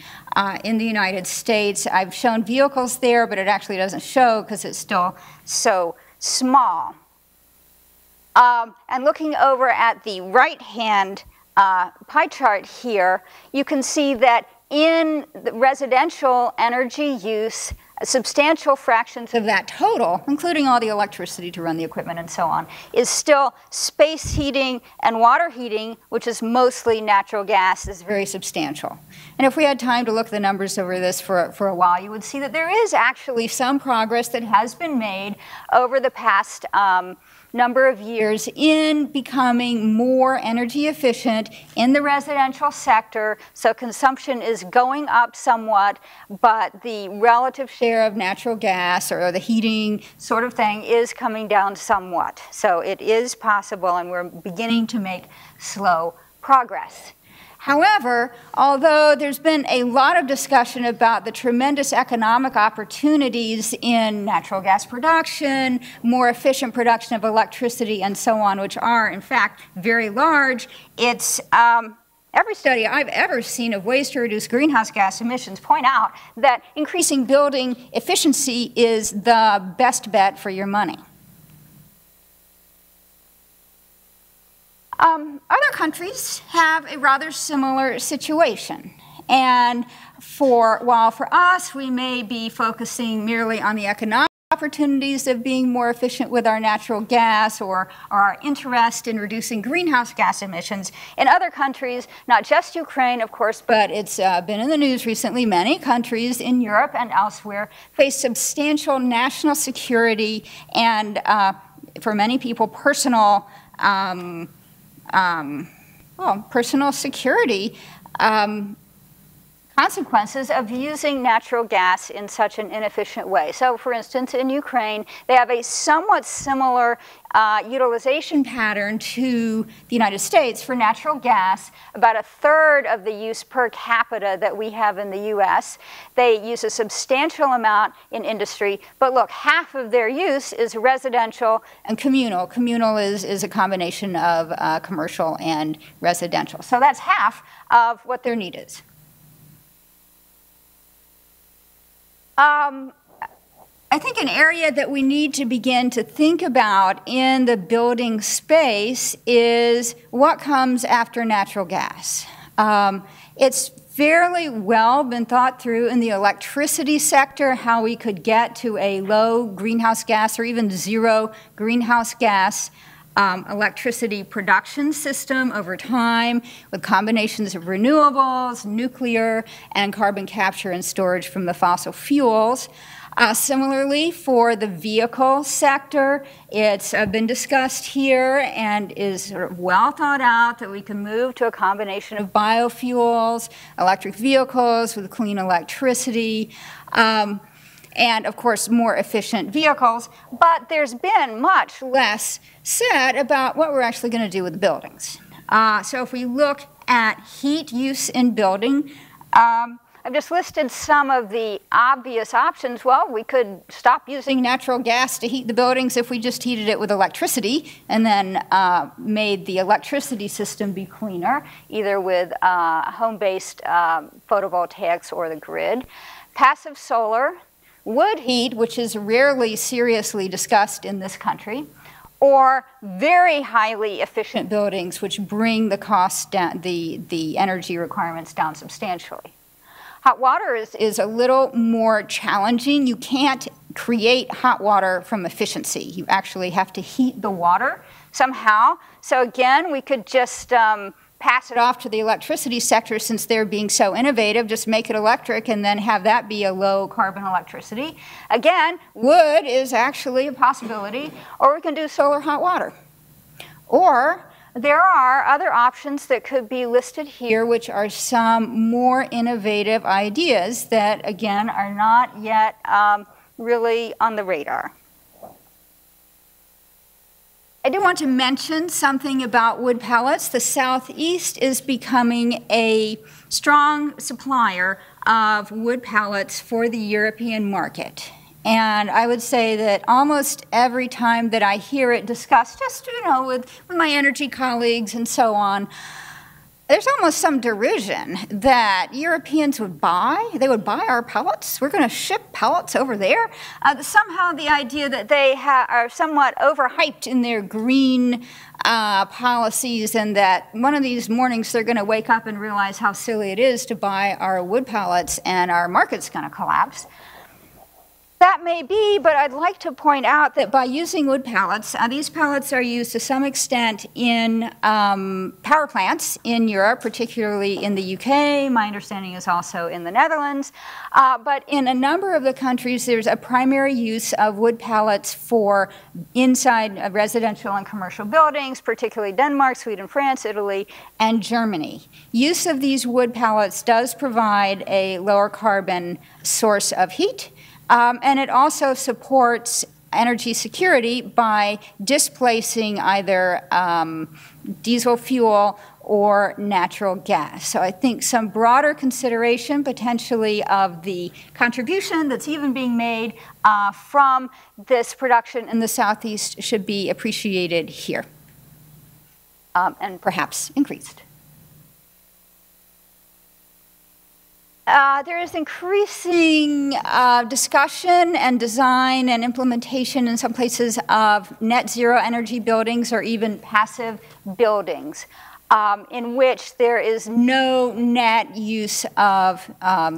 in the United States. I've shown vehicles there, but it actually doesn't show because it's still so small. And looking over at the right-hand pie chart here, you can see that in the residential energy use, substantial fractions of that total, including all the electricity to run the equipment and so on, is still space heating and water heating, which is mostly natural gas, is very substantial. And if we had time to look the numbers over this for a while, you would see that there is actually some progress that has been made over the past number of years in becoming more energy efficient in the residential sector. So consumption is going up somewhat, but the relative share of natural gas or the heating sort of thing is coming down somewhat. So it is possible, and we're beginning to make slow progress. However, although there's been a lot of discussion about the tremendous economic opportunities in natural gas production, more efficient production of electricity, and so on, which are, in fact, very large, it's every study I've ever seen of ways to reduce greenhouse gas emissions point out that increasing building efficiency is the best bet for your money. Other countries have a rather similar situation. And while for us we may be focusing merely on the economic opportunities of being more efficient with our natural gas or our interest in reducing greenhouse gas emissions, in other countries, not just Ukraine, of course, but it's been in the news recently, many countries in Europe and elsewhere face substantial national security and, for many people, personal security consequences of using natural gas in such an inefficient way. So, for instance, in Ukraine, they have a somewhat similar utilization pattern to the United States for natural gas, about a third of the use per capita that we have in the US. They use a substantial amount in industry, but look, half of their use is residential and communal. Communal is a combination of commercial and residential. So that's half of what their need is. I think an area that we need to begin to think about in the building space is what comes after natural gas. It's fairly well been thought through in the electricity sector how we could get to a low greenhouse gas or even zero greenhouse gas electricity production system over time with combinations of renewables, nuclear, and carbon capture and storage from the fossil fuels. Similarly, for the vehicle sector, it's been discussed here and is sort of well thought out that we can move to a combination of biofuels, electric vehicles with clean electricity, and of course more efficient vehicles. But there's been much less said about what we're actually going to do with the buildings. So if we look at heat use in building, I've just listed some of the obvious options. Well, we could stop using natural gas to heat the buildings if we just heated it with electricity and then made the electricity system be cleaner, either with home-based photovoltaics or the grid. Passive solar, wood heat, which is rarely seriously discussed in this country, or very highly efficient buildings which bring the cost down, the energy requirements down substantially. Hot water is a little more challenging. You can't create hot water from efficiency. You actually have to heat the water somehow. So again, we could just pass it off to the electricity sector since they're being so innovative, just make it electric and then have that be a low carbon electricity. Again, wood is actually a possibility, or we can do solar hot water. Or there are other options that could be listed here, which are some more innovative ideas that, again, are not yet really on the radar. I do want to mention something about wood pellets. The Southeast is becoming a strong supplier of wood pellets for the European market. And I would say that almost every time that I hear it discussed, just, with my energy colleagues and so on, there's almost some derision that Europeans would buy. They would buy our pellets. We're going to ship pellets over there. Somehow the idea that they are somewhat overhyped in their green policies, and that one of these mornings they're going to wake up and realize how silly it is to buy our wood pellets and our market's going to collapse. That may be, but I'd like to point out that by using wood pellets, these pellets are used to some extent in power plants in Europe, particularly in the UK. My understanding is also in the Netherlands. But in a number of the countries, there's a primary use of wood pellets for inside residential and commercial buildings, particularly Denmark, Sweden, France, Italy, and Germany. Use of these wood pellets does provide a lower carbon source of heat. And it also supports energy security by displacing either diesel fuel or natural gas. So I think some broader consideration potentially of the contribution that's even being made from this production in the Southeast should be appreciated here and perhaps increased. There is increasing discussion and design and implementation in some places of net zero energy buildings or even passive buildings in which there is no net use of,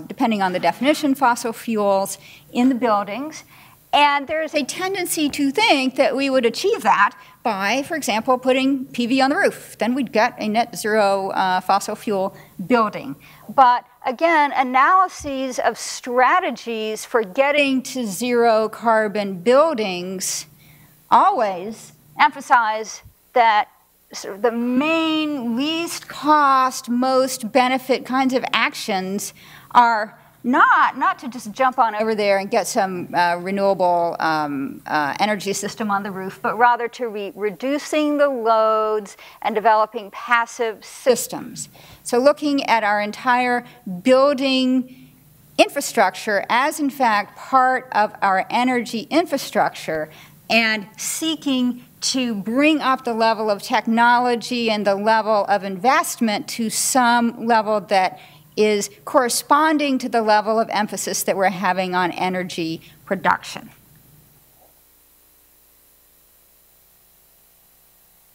depending on the definition, fossil fuels in the buildings. And there's a tendency to think that we would achieve that by, for example, putting PV on the roof. Then we'd get a net zero fossil fuel building. But again, analyses of strategies for getting to zero carbon buildings always emphasize that sort of the main least cost, most benefit kinds of actions are not to just jump on over there and get some renewable energy system on the roof, but rather to reducing the loads and developing passive systems. So looking at our entire building infrastructure as, in fact, part of our energy infrastructure and seeking to bring up the level of technology and the level of investment to some level that is corresponding to the level of emphasis that we're having on energy production.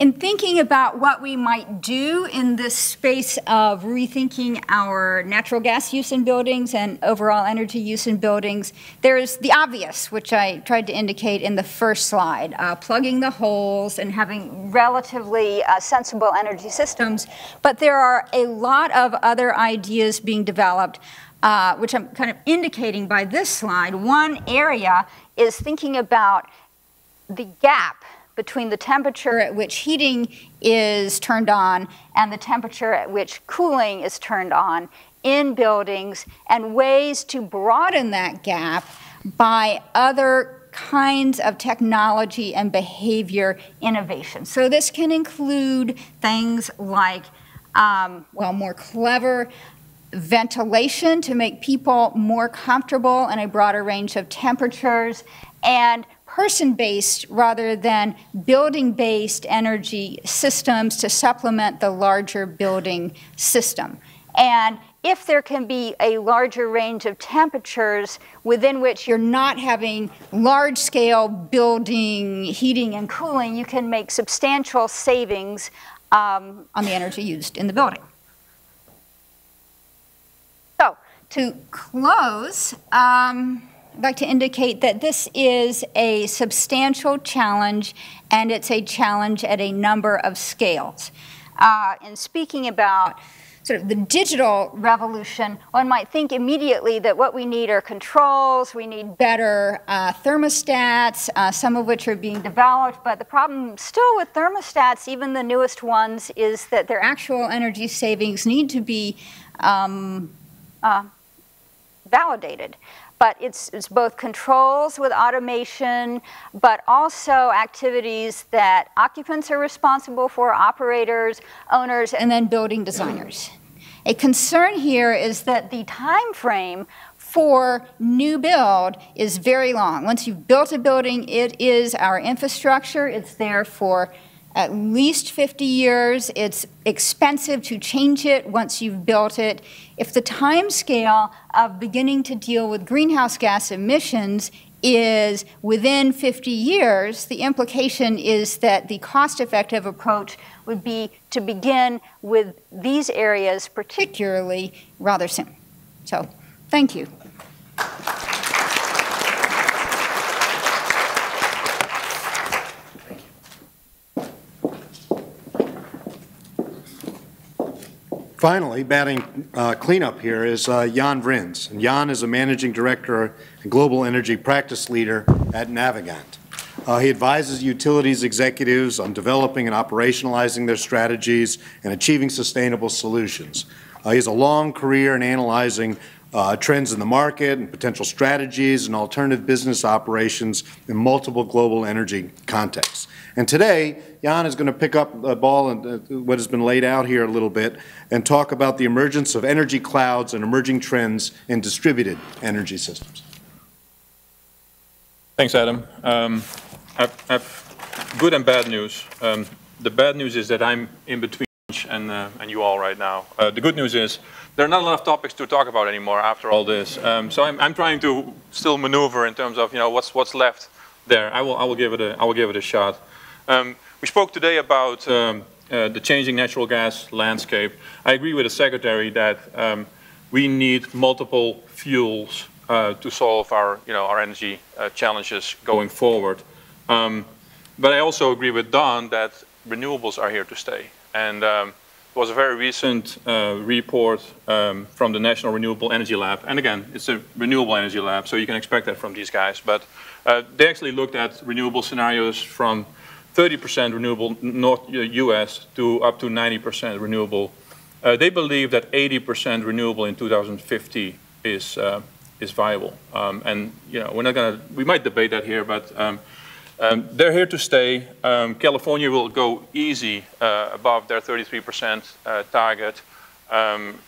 in thinking about what we might do in this space of rethinking our natural gas use in buildings and overall energy use in buildings, there's the obvious, which I tried to indicate in the first slide, plugging the holes and having relatively sensible energy systems. But there are a lot of other ideas being developed, which I'm kind of indicating by this slide. One area is thinking about the gap between the temperature at which heating is turned on and the temperature at which cooling is turned on in buildings, and ways to broaden that gap by other kinds of technology and behavior innovation. So this can include things like, more clever ventilation to make people more comfortable in a broader range of temperatures, and person-based rather than building-based energy systems to supplement the larger building system. And if there can be a larger range of temperatures within which you're not having large-scale building heating and cooling, you can make substantial savings on the energy used in the building. So, to close, I'd like to indicate that this is a substantial challenge, and it's a challenge at a number of scales. In speaking about sort of the digital revolution, one might think immediately that what we need are controls, we need better thermostats, some of which are being developed, but the problem still with thermostats, even the newest ones, is that their actual energy savings need to be validated. But it's both controls with automation, but also activities that occupants are responsible for, operators, owners, and then building designers. A concern here is that the time frame for new build is very long. Once you've built a building, it is our infrastructure. It's there for at least 50 years. It's expensive to change it once you've built it. If the time scale of beginning to deal with greenhouse gas emissions is within 50 years, the implication is that the cost-effective approach would be to begin with these areas particularly rather soon. So, thank you. Finally, batting cleanup here is Jan Vrins. And Jan is a managing director and global energy practice leader at Navigant. He advises utilities executives on developing and operationalizing their strategies and achieving sustainable solutions. He has a long career in analyzing trends in the market and potential strategies and alternative business operations in multiple global energy contexts. And today, Jan is going to pick up the ball and what has been laid out here a little bit and talk about the emergence of energy clouds and emerging trends in distributed energy systems. Thanks, Adam. I've good and bad news. The bad news is that I'm in between and you all right now. The good news is there are not a lot of topics to talk about anymore after all this. So I'm trying to still maneuver in terms of what's left there. I will give it a shot. We spoke today about the changing natural gas landscape. I agree with the Secretary that we need multiple fuels to solve our energy challenges going forward. But I also agree with Don that renewables are here to stay. And there was a very recent report from the National Renewable Energy Lab. And again, it's a renewable energy lab, so you can expect that from these guys. But they actually looked at renewable scenarios from 30% renewable North US to up to 90% renewable. They believe that 80% renewable in 2050 is viable. And we're not gonna, we might debate that here, but they're here to stay. California will go easy above their 33% target,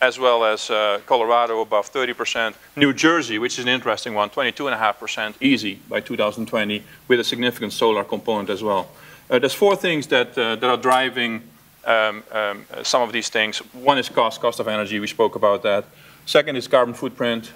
as well as Colorado above 30%. New Jersey, which is an interesting one, 22.5% easy by 2020 with a significant solar component as well. There's four things that are driving some of these things. One is cost of energy, we spoke about that. Second is carbon footprint,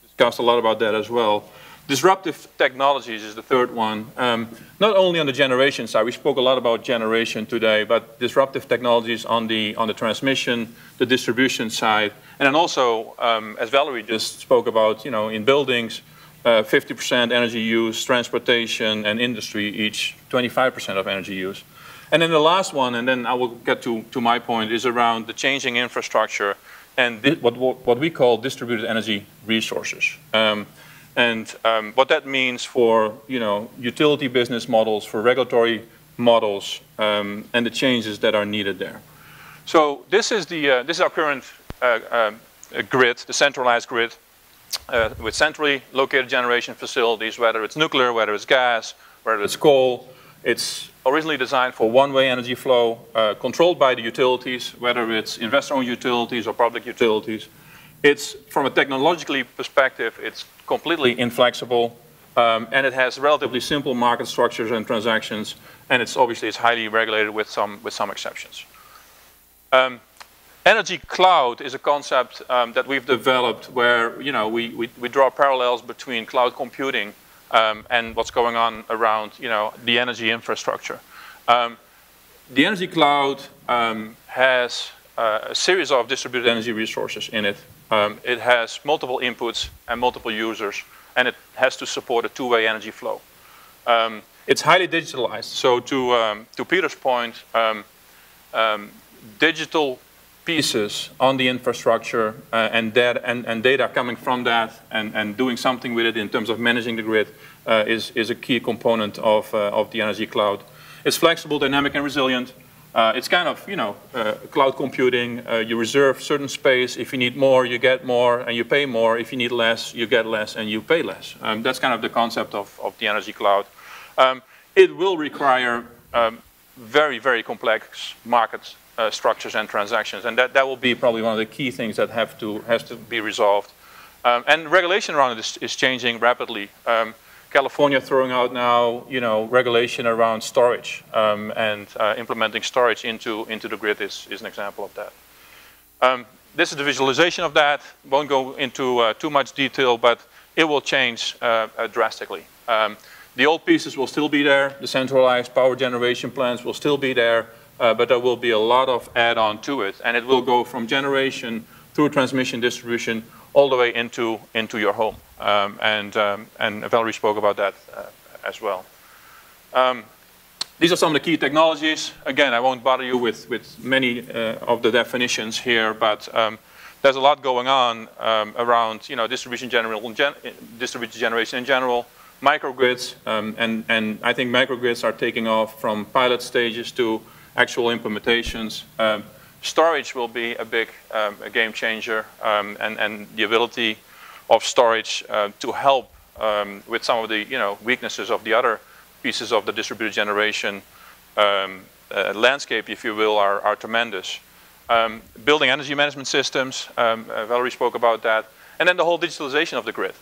discussed a lot about that as well. Disruptive technologies is the third one. Not only on the generation side, we spoke a lot about generation today, but disruptive technologies on the transmission, the distribution side, and then also, as Valerie just spoke about, in buildings, 50% energy use, transportation and industry each 25% of energy use. And then the last one, and then I will get to my point, is around the changing infrastructure and what we call distributed energy resources. What that means for utility business models, for regulatory models, and the changes that are needed there. So this is our current grid, the centralized grid, with centrally located generation facilities, whether it's nuclear, whether it's gas, whether it's coal. It's originally designed for one-way energy flow, controlled by the utilities, whether it's investor-owned utilities or public utilities. It's, from a technologically perspective, it's completely inflexible, and it has relatively simple market structures and transactions, and it's highly regulated with some exceptions. Energy cloud is a concept that we've developed where we draw parallels between cloud computing and what's going on around the energy infrastructure. The energy cloud has a series of distributed energy resources in it. It has multiple inputs and multiple users, and it has to support a two-way energy flow. It's highly digitalized. So to Peter's point, digital pieces on the infrastructure and data coming from that and doing something with it in terms of managing the grid is a key component of the energy cloud. It's flexible, dynamic, and resilient. It's kind of, cloud computing. You reserve certain space. If you need more, you get more, and you pay more. If you need less, you get less, and you pay less. That's kind of the concept of the energy cloud. It will require very, very complex market structures and transactions, and that will be probably one of the key things that has to be resolved. And regulation around it is changing rapidly. California throwing out now, regulation around storage and implementing storage into the grid is an example of that. This is the visualization of that. Won't go into too much detail, but it will change drastically. The old pieces will still be there. The centralized power generation plants will still be there, but there will be a lot of add-on to it, and it will go from generation through transmission, distribution, all the way into your home. And Valerie spoke about that as well. These are some of the key technologies. Again, I won't bother you with many of the definitions here, but there's a lot going on around distribution generation in general, microgrids, and I think microgrids are taking off from pilot stages to actual implementations. Storage will be a big game changer, and the ability of storage to help with some of the weaknesses of the other pieces of the distributed generation landscape, if you will, are tremendous. Building energy management systems, Valerie spoke about that, and then the whole digitalization of the grid.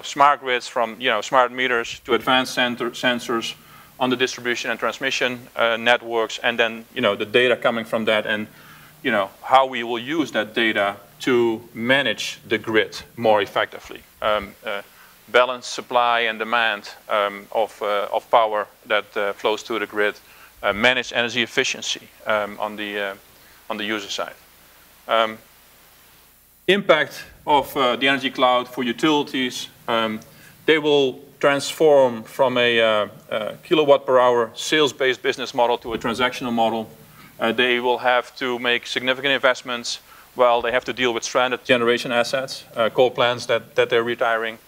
Smart grids from smart meters to advanced sensors on the distribution and transmission networks, and then the data coming from that, and how we will use that data to manage the grid more effectively. Balance supply and demand of power that flows through the grid. Manage energy efficiency on the user side. Impact of the energy cloud for utilities. They will transform from a kilowatt per hour sales-based business model to a transactional model. They will have to make significant investments while they have to deal with stranded generation assets, coal plants that they're retiring.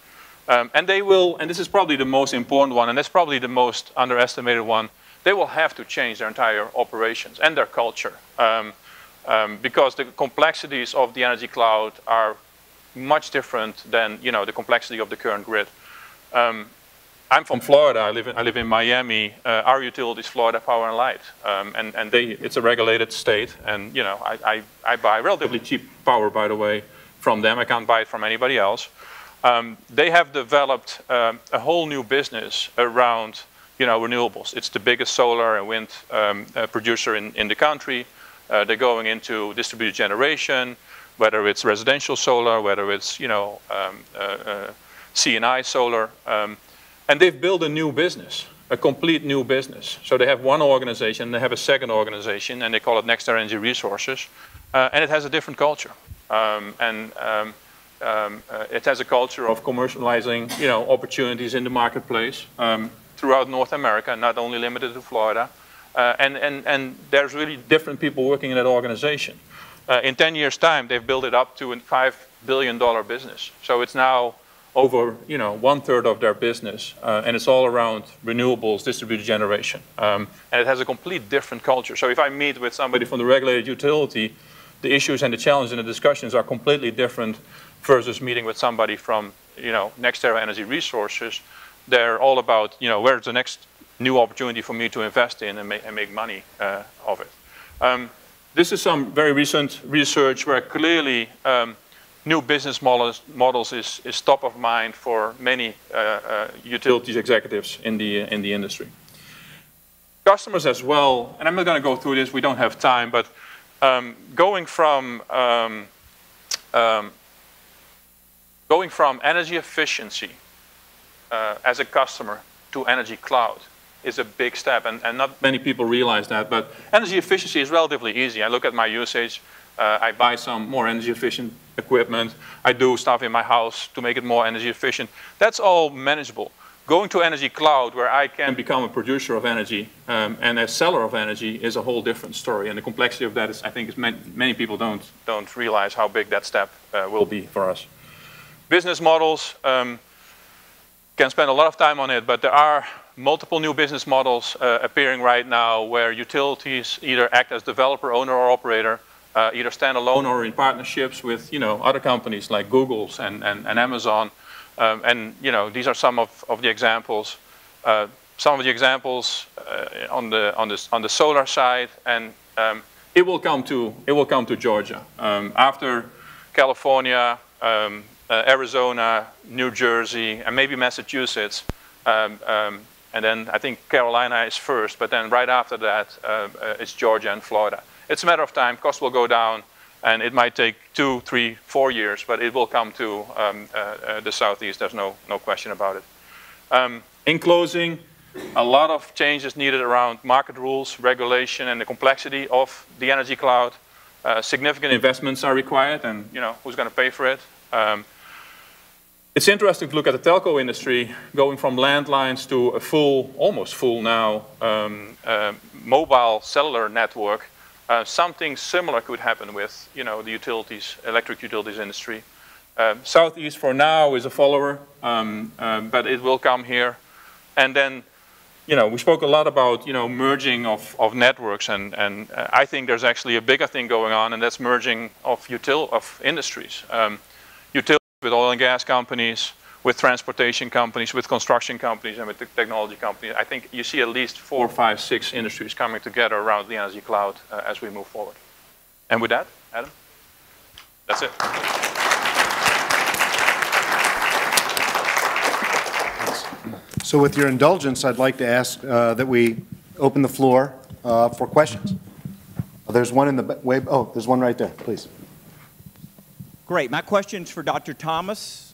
And they will, and this is probably the most important one, and that's probably the most underestimated one, they will have to change their entire operations and their culture. Because the complexities of the energy cloud are much different than the complexity of the current grid. I'm from Florida. I live in Miami. Our utility is Florida Power and Light, and it's a regulated state. And I buy relatively cheap power, by the way, from them. I can't buy it from anybody else. They have developed a whole new business around renewables. It's the biggest solar and wind producer in the country. They're going into distributed generation, whether it's residential solar, whether it's C&I solar, and they've built a new business, a complete new business. So they have one organization, they have a second organization, and they call it Next Energy Resources, and it has a different culture. It has a culture of commercializing, opportunities in the marketplace throughout North America, not only limited to Florida. And there's really different people working in that organization. In 10 years' time, they've built it up to a $5 billion business. So it's now over, 1/3 of their business, and it's all around renewables, distributed generation. And it has a complete different culture. So if I meet with somebody from the regulated utility, the issues and the challenges and the discussions are completely different versus meeting with somebody from, NextEra Energy Resources. They're all about, where's the next new opportunity for me to invest in and make money of it. This is some very recent research where clearly new business models is top of mind for many utilities executives in the industry. Customers as well, and I'm not going to go through this, we don't have time, but going from energy efficiency as a customer to energy cloud is a big step, and not many people realize that, but energy efficiency is relatively easy. I look at my usage, I buy some more energy efficient equipment, I do stuff in my house to make it more energy efficient. That's all manageable. Going to energy cloud, where I can become a producer of energy and a seller of energy, is a whole different story, and the complexity of that is, I think, many people don't realize how big that step will be for us. Business models, can spend a lot of time on it, but there are multiple new business models appearing right now where utilities either act as developer, owner, or operator, either stand alone or in partnerships with other companies like Google's and Amazon. These are some of the examples. Some of the examples on the solar side, and it will come to Georgia after California, Arizona, New Jersey, and maybe Massachusetts. And then I think Carolina is first, but then right after that, it's Georgia and Florida. It's a matter of time. Costs will go down, and it might take 2, 3, 4 years, but it will come to the Southeast. There's no question about it. In closing, a lot of changes needed around market rules, regulation, and the complexity of the energy cloud. Significant investments are required, and who's going to pay for it? It's interesting to look at the telco industry going from landlines to a almost full now, mobile cellular network. Something similar could happen with, the utilities, electric utilities industry. Southeast for now is a follower, but it will come here. And then, we spoke a lot about, merging of networks, and I think there's actually a bigger thing going on, and that's merging of industries. Utilities with oil and gas companies, with transportation companies, with construction companies, and with the technology companies. I think you see at least 4, 5, 6 industries coming together around the energy cloud as we move forward. And with that, Adam, that's it. So with your indulgence, I'd like to ask that we open the floor for questions. There's one in the way. Oh, there's one right there, please. Great. My question's for Dr. Thomas,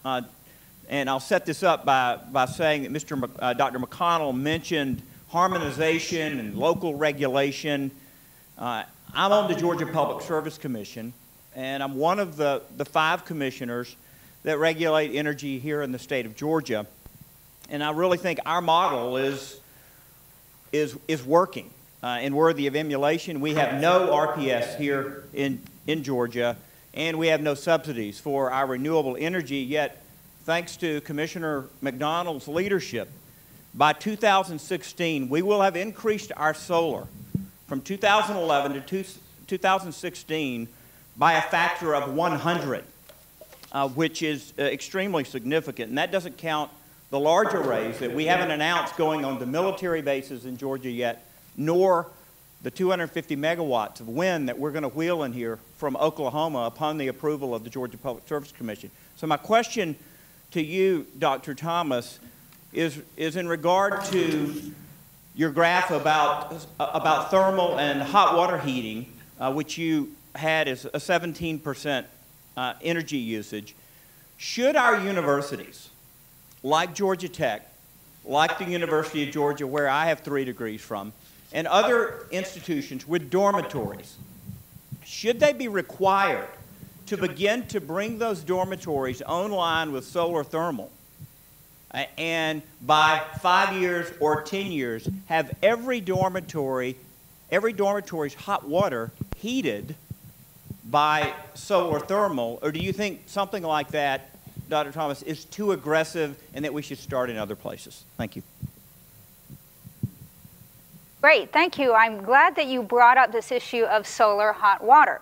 and I'll set this up by saying that Dr. McConnell mentioned harmonization and local regulation. I'm on the Georgia Public Service Commission, and I'm one of the 5 commissioners that regulate energy here in the state of Georgia. And I really think our model is working and worthy of emulation. We have no RPS here in Georgia, and we have no subsidies for our renewable energy, yet thanks to Commissioner McDonald's leadership, by 2016 we will have increased our solar from 2011 to 2016 by a factor of 100, which is extremely significant. And that doesn't count the large arrays that we haven't announced going on the military bases in Georgia yet, nor the 250 megawatts of wind that we're going to wheel in here from Oklahoma upon the approval of the Georgia Public Service Commission. So my question to you, Dr. Thomas, is in regard to your graph about thermal and hot water heating, which you had as a 17% energy usage. Should our universities like Georgia Tech, like the University of Georgia, where I have 3 degrees from, and other institutions with dormitories, should they be required to begin to bring those dormitories online with solar thermal, and by 5 years or 10 years have every dormitory's hot water heated by solar thermal? Or do you think something like that, Dr. Thomas, is too aggressive and that we should start in other places? Thank you. Great, thank you. I'm glad that you brought up this issue of solar hot water.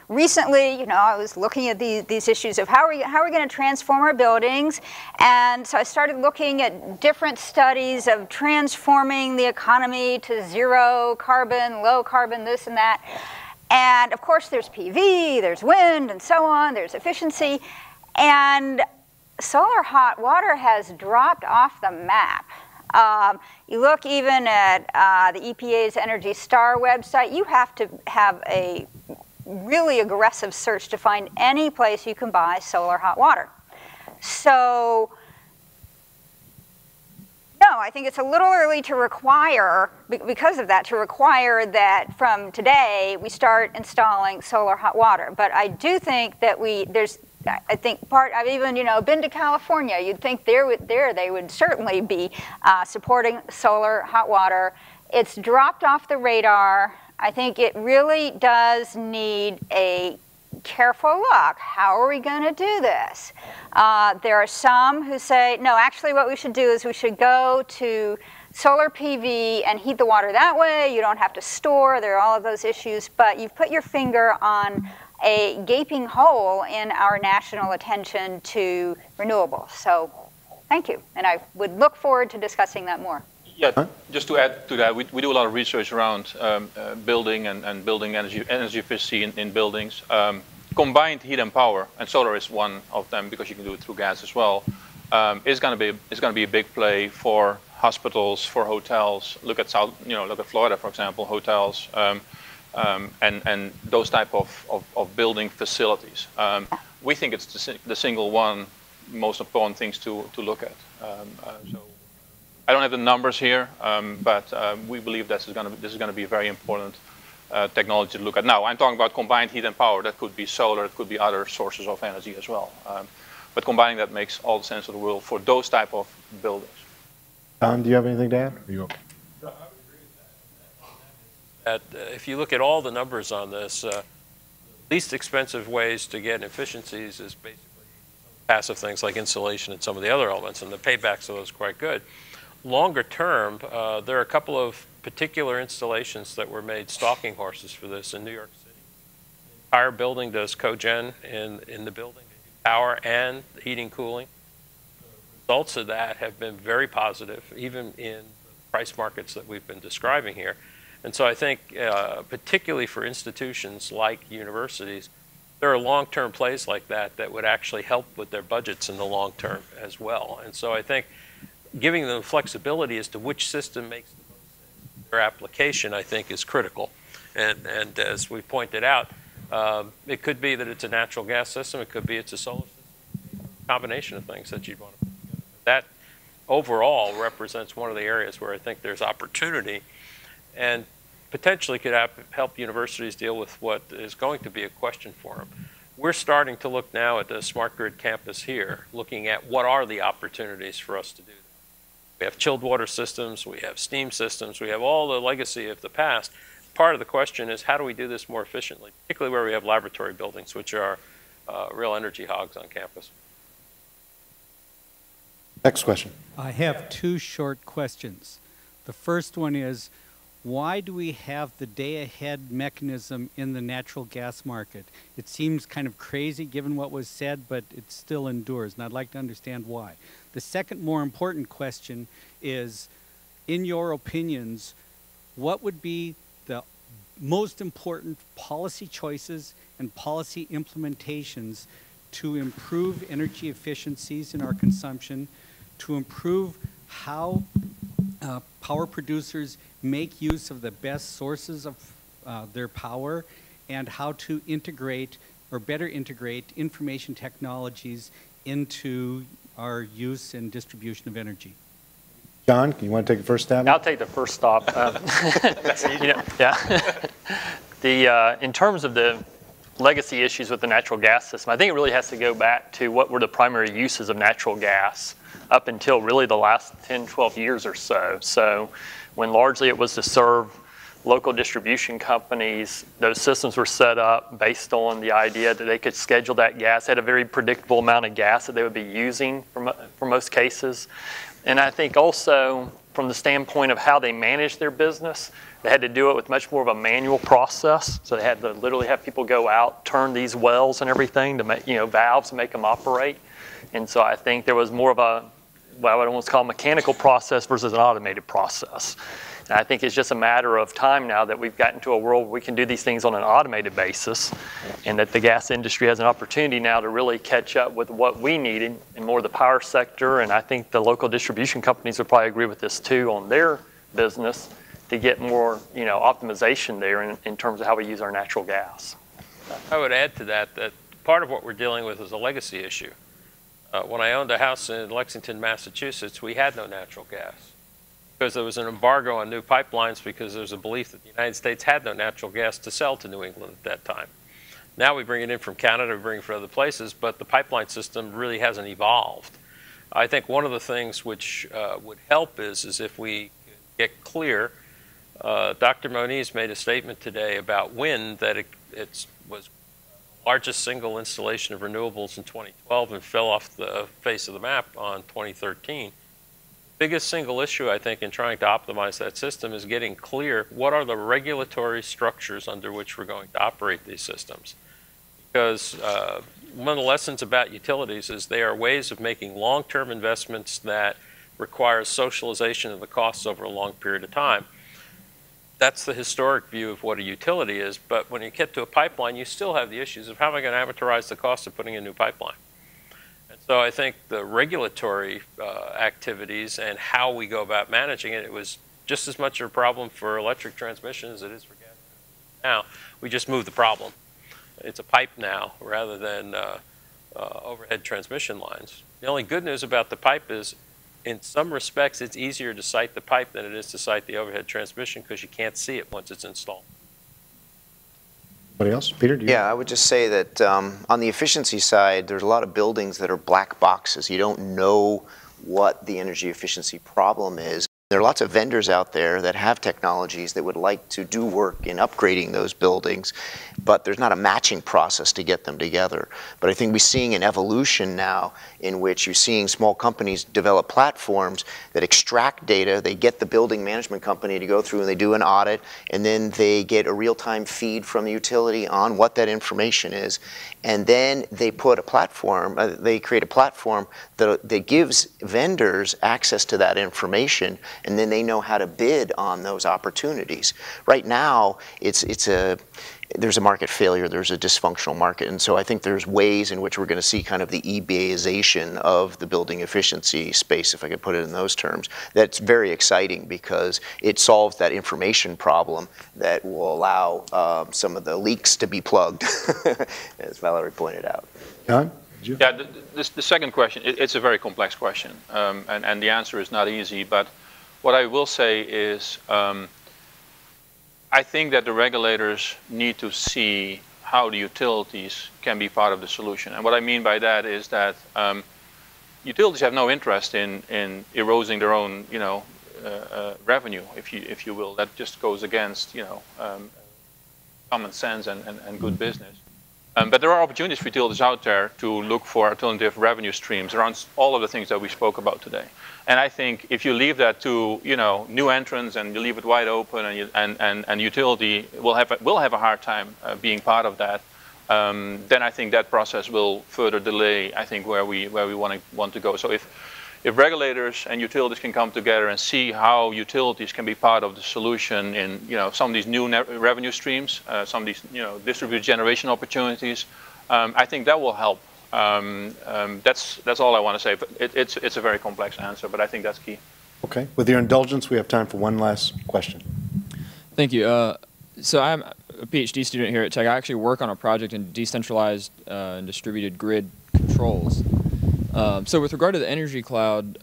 Recently, you know, I was looking at these issues of how are we going to transform our buildings, and so I started looking at different studies of transforming the economy to zero carbon, low carbon, this and that. And of course, there's PV, there's wind, and so on. There's efficiency, and solar hot water has dropped off the map. You look even at the EPA's Energy Star website, you have to have a really aggressive search to find any place you can buy solar hot water. So, no, I think it's a little early to require, because of that, to require that from today we start installing solar hot water. But I do think that I've even, you know, been to California. You'd think there they would certainly be supporting solar hot water. It's dropped off the radar. I think it really does need a careful look. How are we going to do this? There are some who say, no, actually what we should do is we should go to solar PV and heat the water that way. You don't have to store. There are all of those issues. But you've put your finger on a gaping hole in our national attention to renewables. So thank you. And I would look forward to discussing that more. Yeah, just to add to that, we do a lot of research around building and building energy efficiency in buildings. Combined heat and power, and solar is one of them because you can do it through gas as well, is going to be a big play for hospitals, for hotels. Look at Florida, for example, hotels. And those type of building facilities. We think it's the single one most important things to look at. So I don't have the numbers here, but we believe this is going to be a very important technology to look at. Now, I'm talking about combined heat and power. That could be solar, it could be other sources of energy as well. But combining that makes all the sense of the world for those type of buildings. Don, do you have anything to add? If you look at all the numbers on this, least expensive ways to get efficiencies is basically passive things like insulation and some of the other elements, and the paybacks of those are quite good. Longer term, there are a couple of particular installations that were made stalking horses for this in New York City. The entire building does cogen in the building, power and heating, cooling. The results of that have been very positive, even in the price markets that we've been describing here. And so I think, particularly for institutions like universities, there are long-term plays like that that would actually help with their budgets in the long term as well. And so I think giving them flexibility as to which system makes the most sense for their application, I think, is critical. And as we pointed out, it could be that it's a natural gas system. It could be it's a solar system. A combination of things that you'd want to put together. That overall represents one of the areas where I think there's opportunity and potentially could help universities deal with what is going to be a question for them. We're starting to look now at the Smart Grid campus here, looking at what are the opportunities for us to do that. We have chilled water systems, we have steam systems, we have all the legacy of the past. Part of the question is how do we do this more efficiently, particularly where we have laboratory buildings, which are real energy hogs on campus. Next question. I have two short questions. The first one is, why do we have the day-ahead mechanism in the natural gas market? It seems kind of crazy given what was said, but it still endures, and I'd like to understand why. The second more important question is, in your opinions, what would be the most important policy choices and policy implementations to improve energy efficiencies in our consumption, to improve how power producers make use of the best sources of their power, and how to integrate or better integrate information technologies into our use and distribution of energy? John, you want to take the first stab? I'll take the first stop. In terms of the legacy issues with the natural gas system, I think it really has to go back to what were the primary uses of natural gas up until really the last 10, 12 years or so. So when largely it was to serve local distribution companies, those systems were set up based on the idea that they could schedule that gas, had a very predictable amount of gas that they would be using for most cases. And I think also from the standpoint of how they managed their business, they had to do it with much more of a manual process. So they had to literally have people go out, turn these wells and everything to make, valves to make them operate. And so I think there was more of a, what I would almost call a mechanical process versus an automated process. And I think it's just a matter of time now that we've gotten to a world where we can do these things on an automated basis, and that the gas industry has an opportunity now to really catch up with what we needed in more of the power sector. And I think the local distribution companies would probably agree with this too on their business, to get more optimization there in terms of how we use our natural gas. I would add to that part of what we're dealing with is a legacy issue. When I owned a house in Lexington, Massachusetts, we had no natural gas, because there was an embargo on new pipelines because there was a belief that the United States had no natural gas to sell to New England at that time. Now we bring it in from Canada, we bring it from other places, but the pipeline system really hasn't evolved. I think one of the things which would help is if we get clear. Dr. Moniz made a statement today about wind, that it was the largest single installation of renewables in 2012 and fell off the face of the map on 2013. Biggest single issue, I think, in trying to optimize that system is getting clear what are the regulatory structures under which we're going to operate these systems. Because one of the lessons about utilities is they are ways of making long-term investments that require socialization of the costs over a long period of time. That's the historic view of what a utility is, but when you get to a pipeline, you still have the issues of how am I going to amortize the cost of putting a new pipeline. And so I think the regulatory activities and how we go about managing it, it was just as much of a problem for electric transmission as it is for gas. Now, we just moved the problem. It's a pipe now rather than overhead transmission lines. The only good news about the pipe is, in some respects, it's easier to site the pipe than it is to site the overhead transmission because you can't see it once it's installed. Anybody else? Peter, do you? Yeah, I would just say that on the efficiency side, there's a lot of buildings that are black boxes. You don't know what the energy efficiency problem is. There are lots of vendors out there that have technologies that would like to do work in upgrading those buildings, but there's not a matching process to get them together. But I think we're seeing an evolution now in which you're seeing small companies develop platforms that extract data. They get the building management company to go through and they do an audit, and then they get a real-time feed from the utility on what that information is. And then they put a platform, they create a platform that gives vendors access to that information, and then they know how to bid on those opportunities. Right now, there's a market failure, there's a dysfunctional market, and so I think there's ways in which we're going to see kind of the eBayization of the building efficiency space, if I could put it in those terms. That's very exciting because it solves that information problem that will allow some of the leaks to be plugged, as Valerie pointed out. John? Yeah, the second question, it's a very complex question, and the answer is not easy, but what I will say is I think that the regulators need to see how the utilities can be part of the solution. And what I mean by that is that utilities have no interest in eroding their own, revenue, if you will. That just goes against, common sense and good business. But there are opportunities for utilities out there to look for alternative revenue streams around all of the things that we spoke about today. And I think if you leave that to new entrants and you leave it wide open, and utility will have a hard time being part of that, then I think that process will further delay, I think, where we want to go. So if regulators and utilities can come together and see how utilities can be part of the solution in some of these new revenue streams, some of these distributed generation opportunities, I think that will help. That's all I want to say. It's a very complex answer, but I think that's key. Okay. With your indulgence, we have time for one last question. Thank you. So I'm a PhD student here at Tech. I actually work on a project in decentralized and distributed grid controls. So with regard to the energy cloud,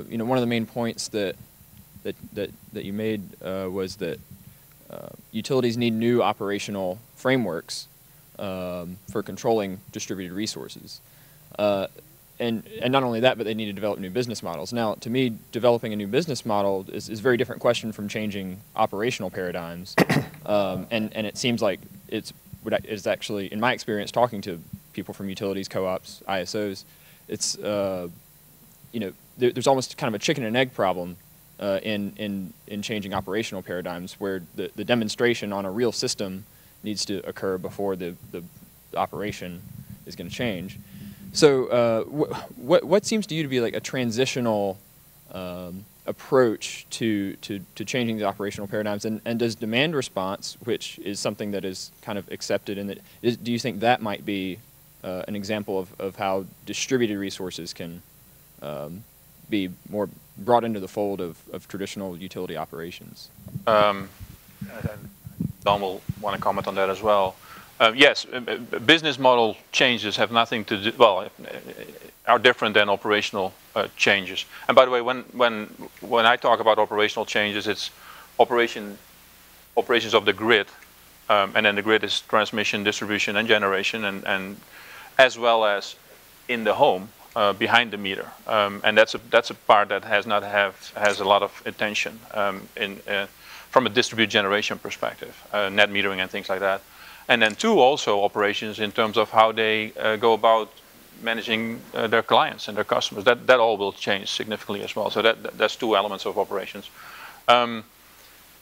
you know, one of the main points that you made was that utilities need new operational frameworks for controlling distributed resources. And not only that, but they need to develop new business models. Now, to me, developing a new business model is a very different question from changing operational paradigms. And it seems like it's actually, in my experience, talking to people from utilities, co-ops, ISOs, it's, you know, there's almost kind of a chicken and egg problem in changing operational paradigms, where the demonstration on a real system needs to occur before the operation is going to change. So what seems to you to be like a transitional approach to changing the operational paradigms, and does demand response, which is something that is kind of accepted, and do you think that might be an example of how distributed resources can be more brought into the fold of traditional utility operations? Don will want to comment on that as well. Yes, business model changes have nothing to do, well, are different than operational changes. And by the way, when I talk about operational changes, it's operations of the grid, and then the grid is transmission, distribution, and generation, and as well as in the home, behind the meter. And that's a part that has a lot of attention from a distributed generation perspective, net metering and things like that. And then two, also operations in terms of how they go about managing their clients and their customers. That all will change significantly as well. So that's two elements of operations.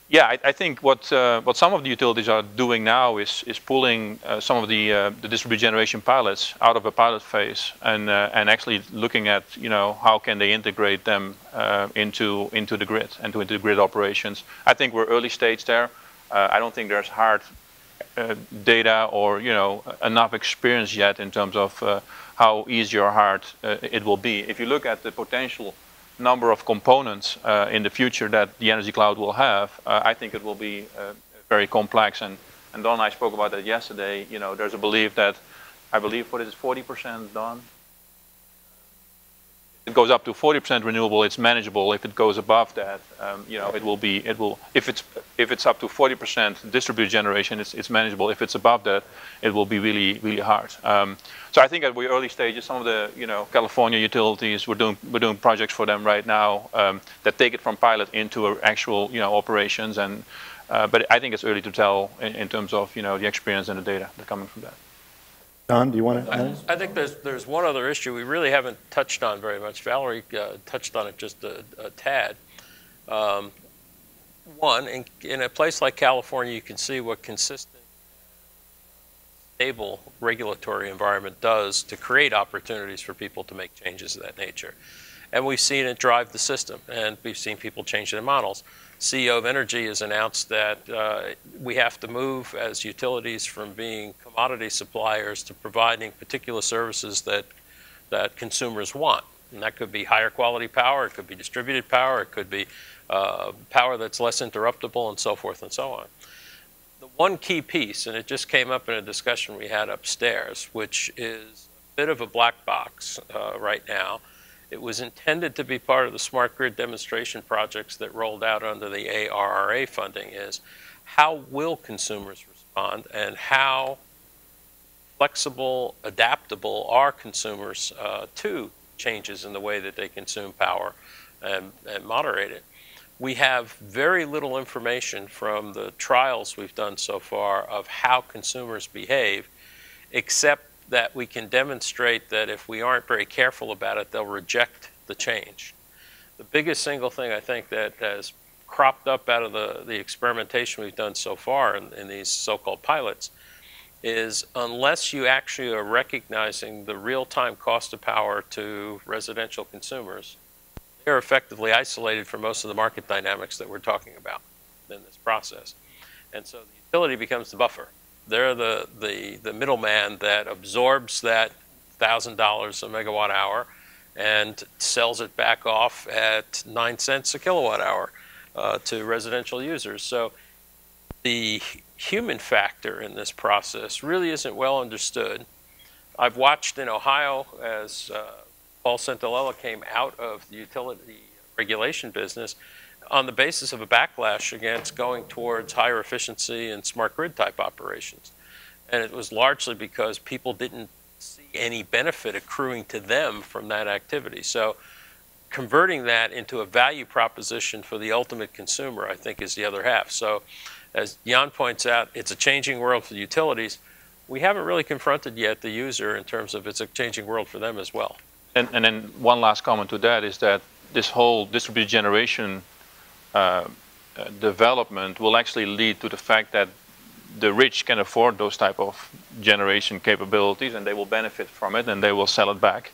Yeah, I think what some of the utilities are doing now is pulling some of the distributed generation pilots out of a pilot phase and actually looking at, you know, how can they integrate them into the grid and into the grid operations. I think we're early stage there. I don't think there's hard data or, you know, enough experience yet in terms of how easy or hard it will be. If you look at the potential number of components in the future that the energy cloud will have, I think it will be very complex. And Don and I spoke about that yesterday. You know, there's a belief that, I believe, what is it, 40%, Don? It goes up to 40% renewable, it's manageable. If it goes above that, you know, if it's up to 40% distributed generation, it's manageable. If it's above that, it will be really, really hard. So I think at the early stages, some of the, you know, California utilities, we're doing projects for them right now that take it from pilot into actual, you know, operations. And but I think it's early to tell in terms of, you know, the experience and the data that are coming from that. Don, do you want to? I think there's one other issue we really haven't touched on very much. Valerie touched on it just a tad. One, in a place like California, you can see what consistent, stable regulatory environment does to create opportunities for people to make changes of that nature. And we've seen it drive the system, and we've seen people change their models. CEO of Energy has announced that we have to move as utilities from being commodity suppliers to providing particular services that consumers want. And that could be higher quality power, it could be distributed power, it could be power that's less interruptible, and so forth and so on. The one key piece, and it just came up in a discussion we had upstairs, which is a bit of a black box right now. It was intended to be part of the smart grid demonstration projects that rolled out under the ARRA funding, is how will consumers respond, and how flexible, adaptable are consumers to changes in the way that they consume power and moderate it. We have very little information from the trials we've done so far of how consumers behave, except that we can demonstrate that if we aren't very careful about it, they'll reject the change. The biggest single thing I think that has cropped up out of the experimentation we've done so far in these so-called pilots is, unless you actually are recognizing the real-time cost of power to residential consumers, they're effectively isolated from most of the market dynamics that we're talking about in this process. And so the utility becomes the buffer. They're the middleman that absorbs that $1,000 a megawatt hour and sells it back off at 9 cents a kilowatt hour to residential users. So the human factor in this process really isn't well understood. I've watched in Ohio as Paul Santalella came out of the utility regulation business on the basis of a backlash against going towards higher efficiency and smart grid type operations. And it was largely because people didn't see any benefit accruing to them from that activity. So converting that into a value proposition for the ultimate consumer, I think, is the other half. So as Jan points out, it's a changing world for the utilities. We haven't really confronted yet the user in terms of it's a changing world for them as well. And then one last comment to that is that this whole distributed generation development will actually lead to the fact that the rich can afford those type of generation capabilities, and they will benefit from it, and they will sell it back.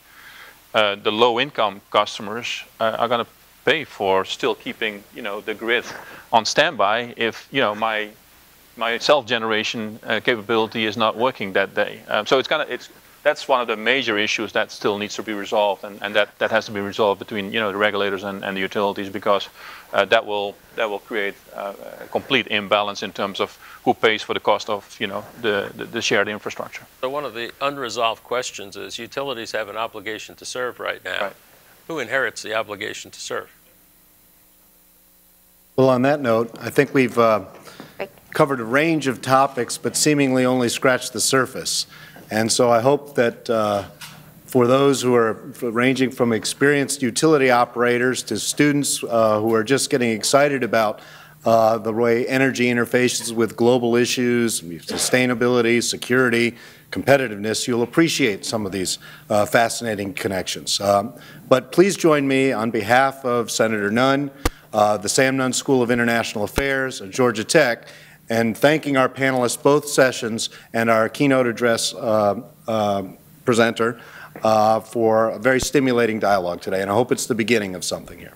The low-income customers are going to pay for still keeping, the grid on standby if, my self-generation capability is not working that day. So that's one of the major issues that still needs to be resolved, and that has to be resolved between, the regulators and the utilities, because that will create a complete imbalance in terms of who pays for the cost of, the shared infrastructure. So one of the unresolved questions is utilities have an obligation to serve right now. Right. Who inherits the obligation to serve? Well, on that note, I think we've covered a range of topics, but seemingly only scratched the surface. And so I hope that for those who are ranging from experienced utility operators to students who are just getting excited about the way energy interfaces with global issues, sustainability, security, competitiveness, you'll appreciate some of these fascinating connections. But please join me on behalf of Senator Nunn, the Sam Nunn School of International Affairs, and Georgia Tech, and thanking our panelists both sessions and our keynote address presenter for a very stimulating dialogue today. And I hope it's the beginning of something here.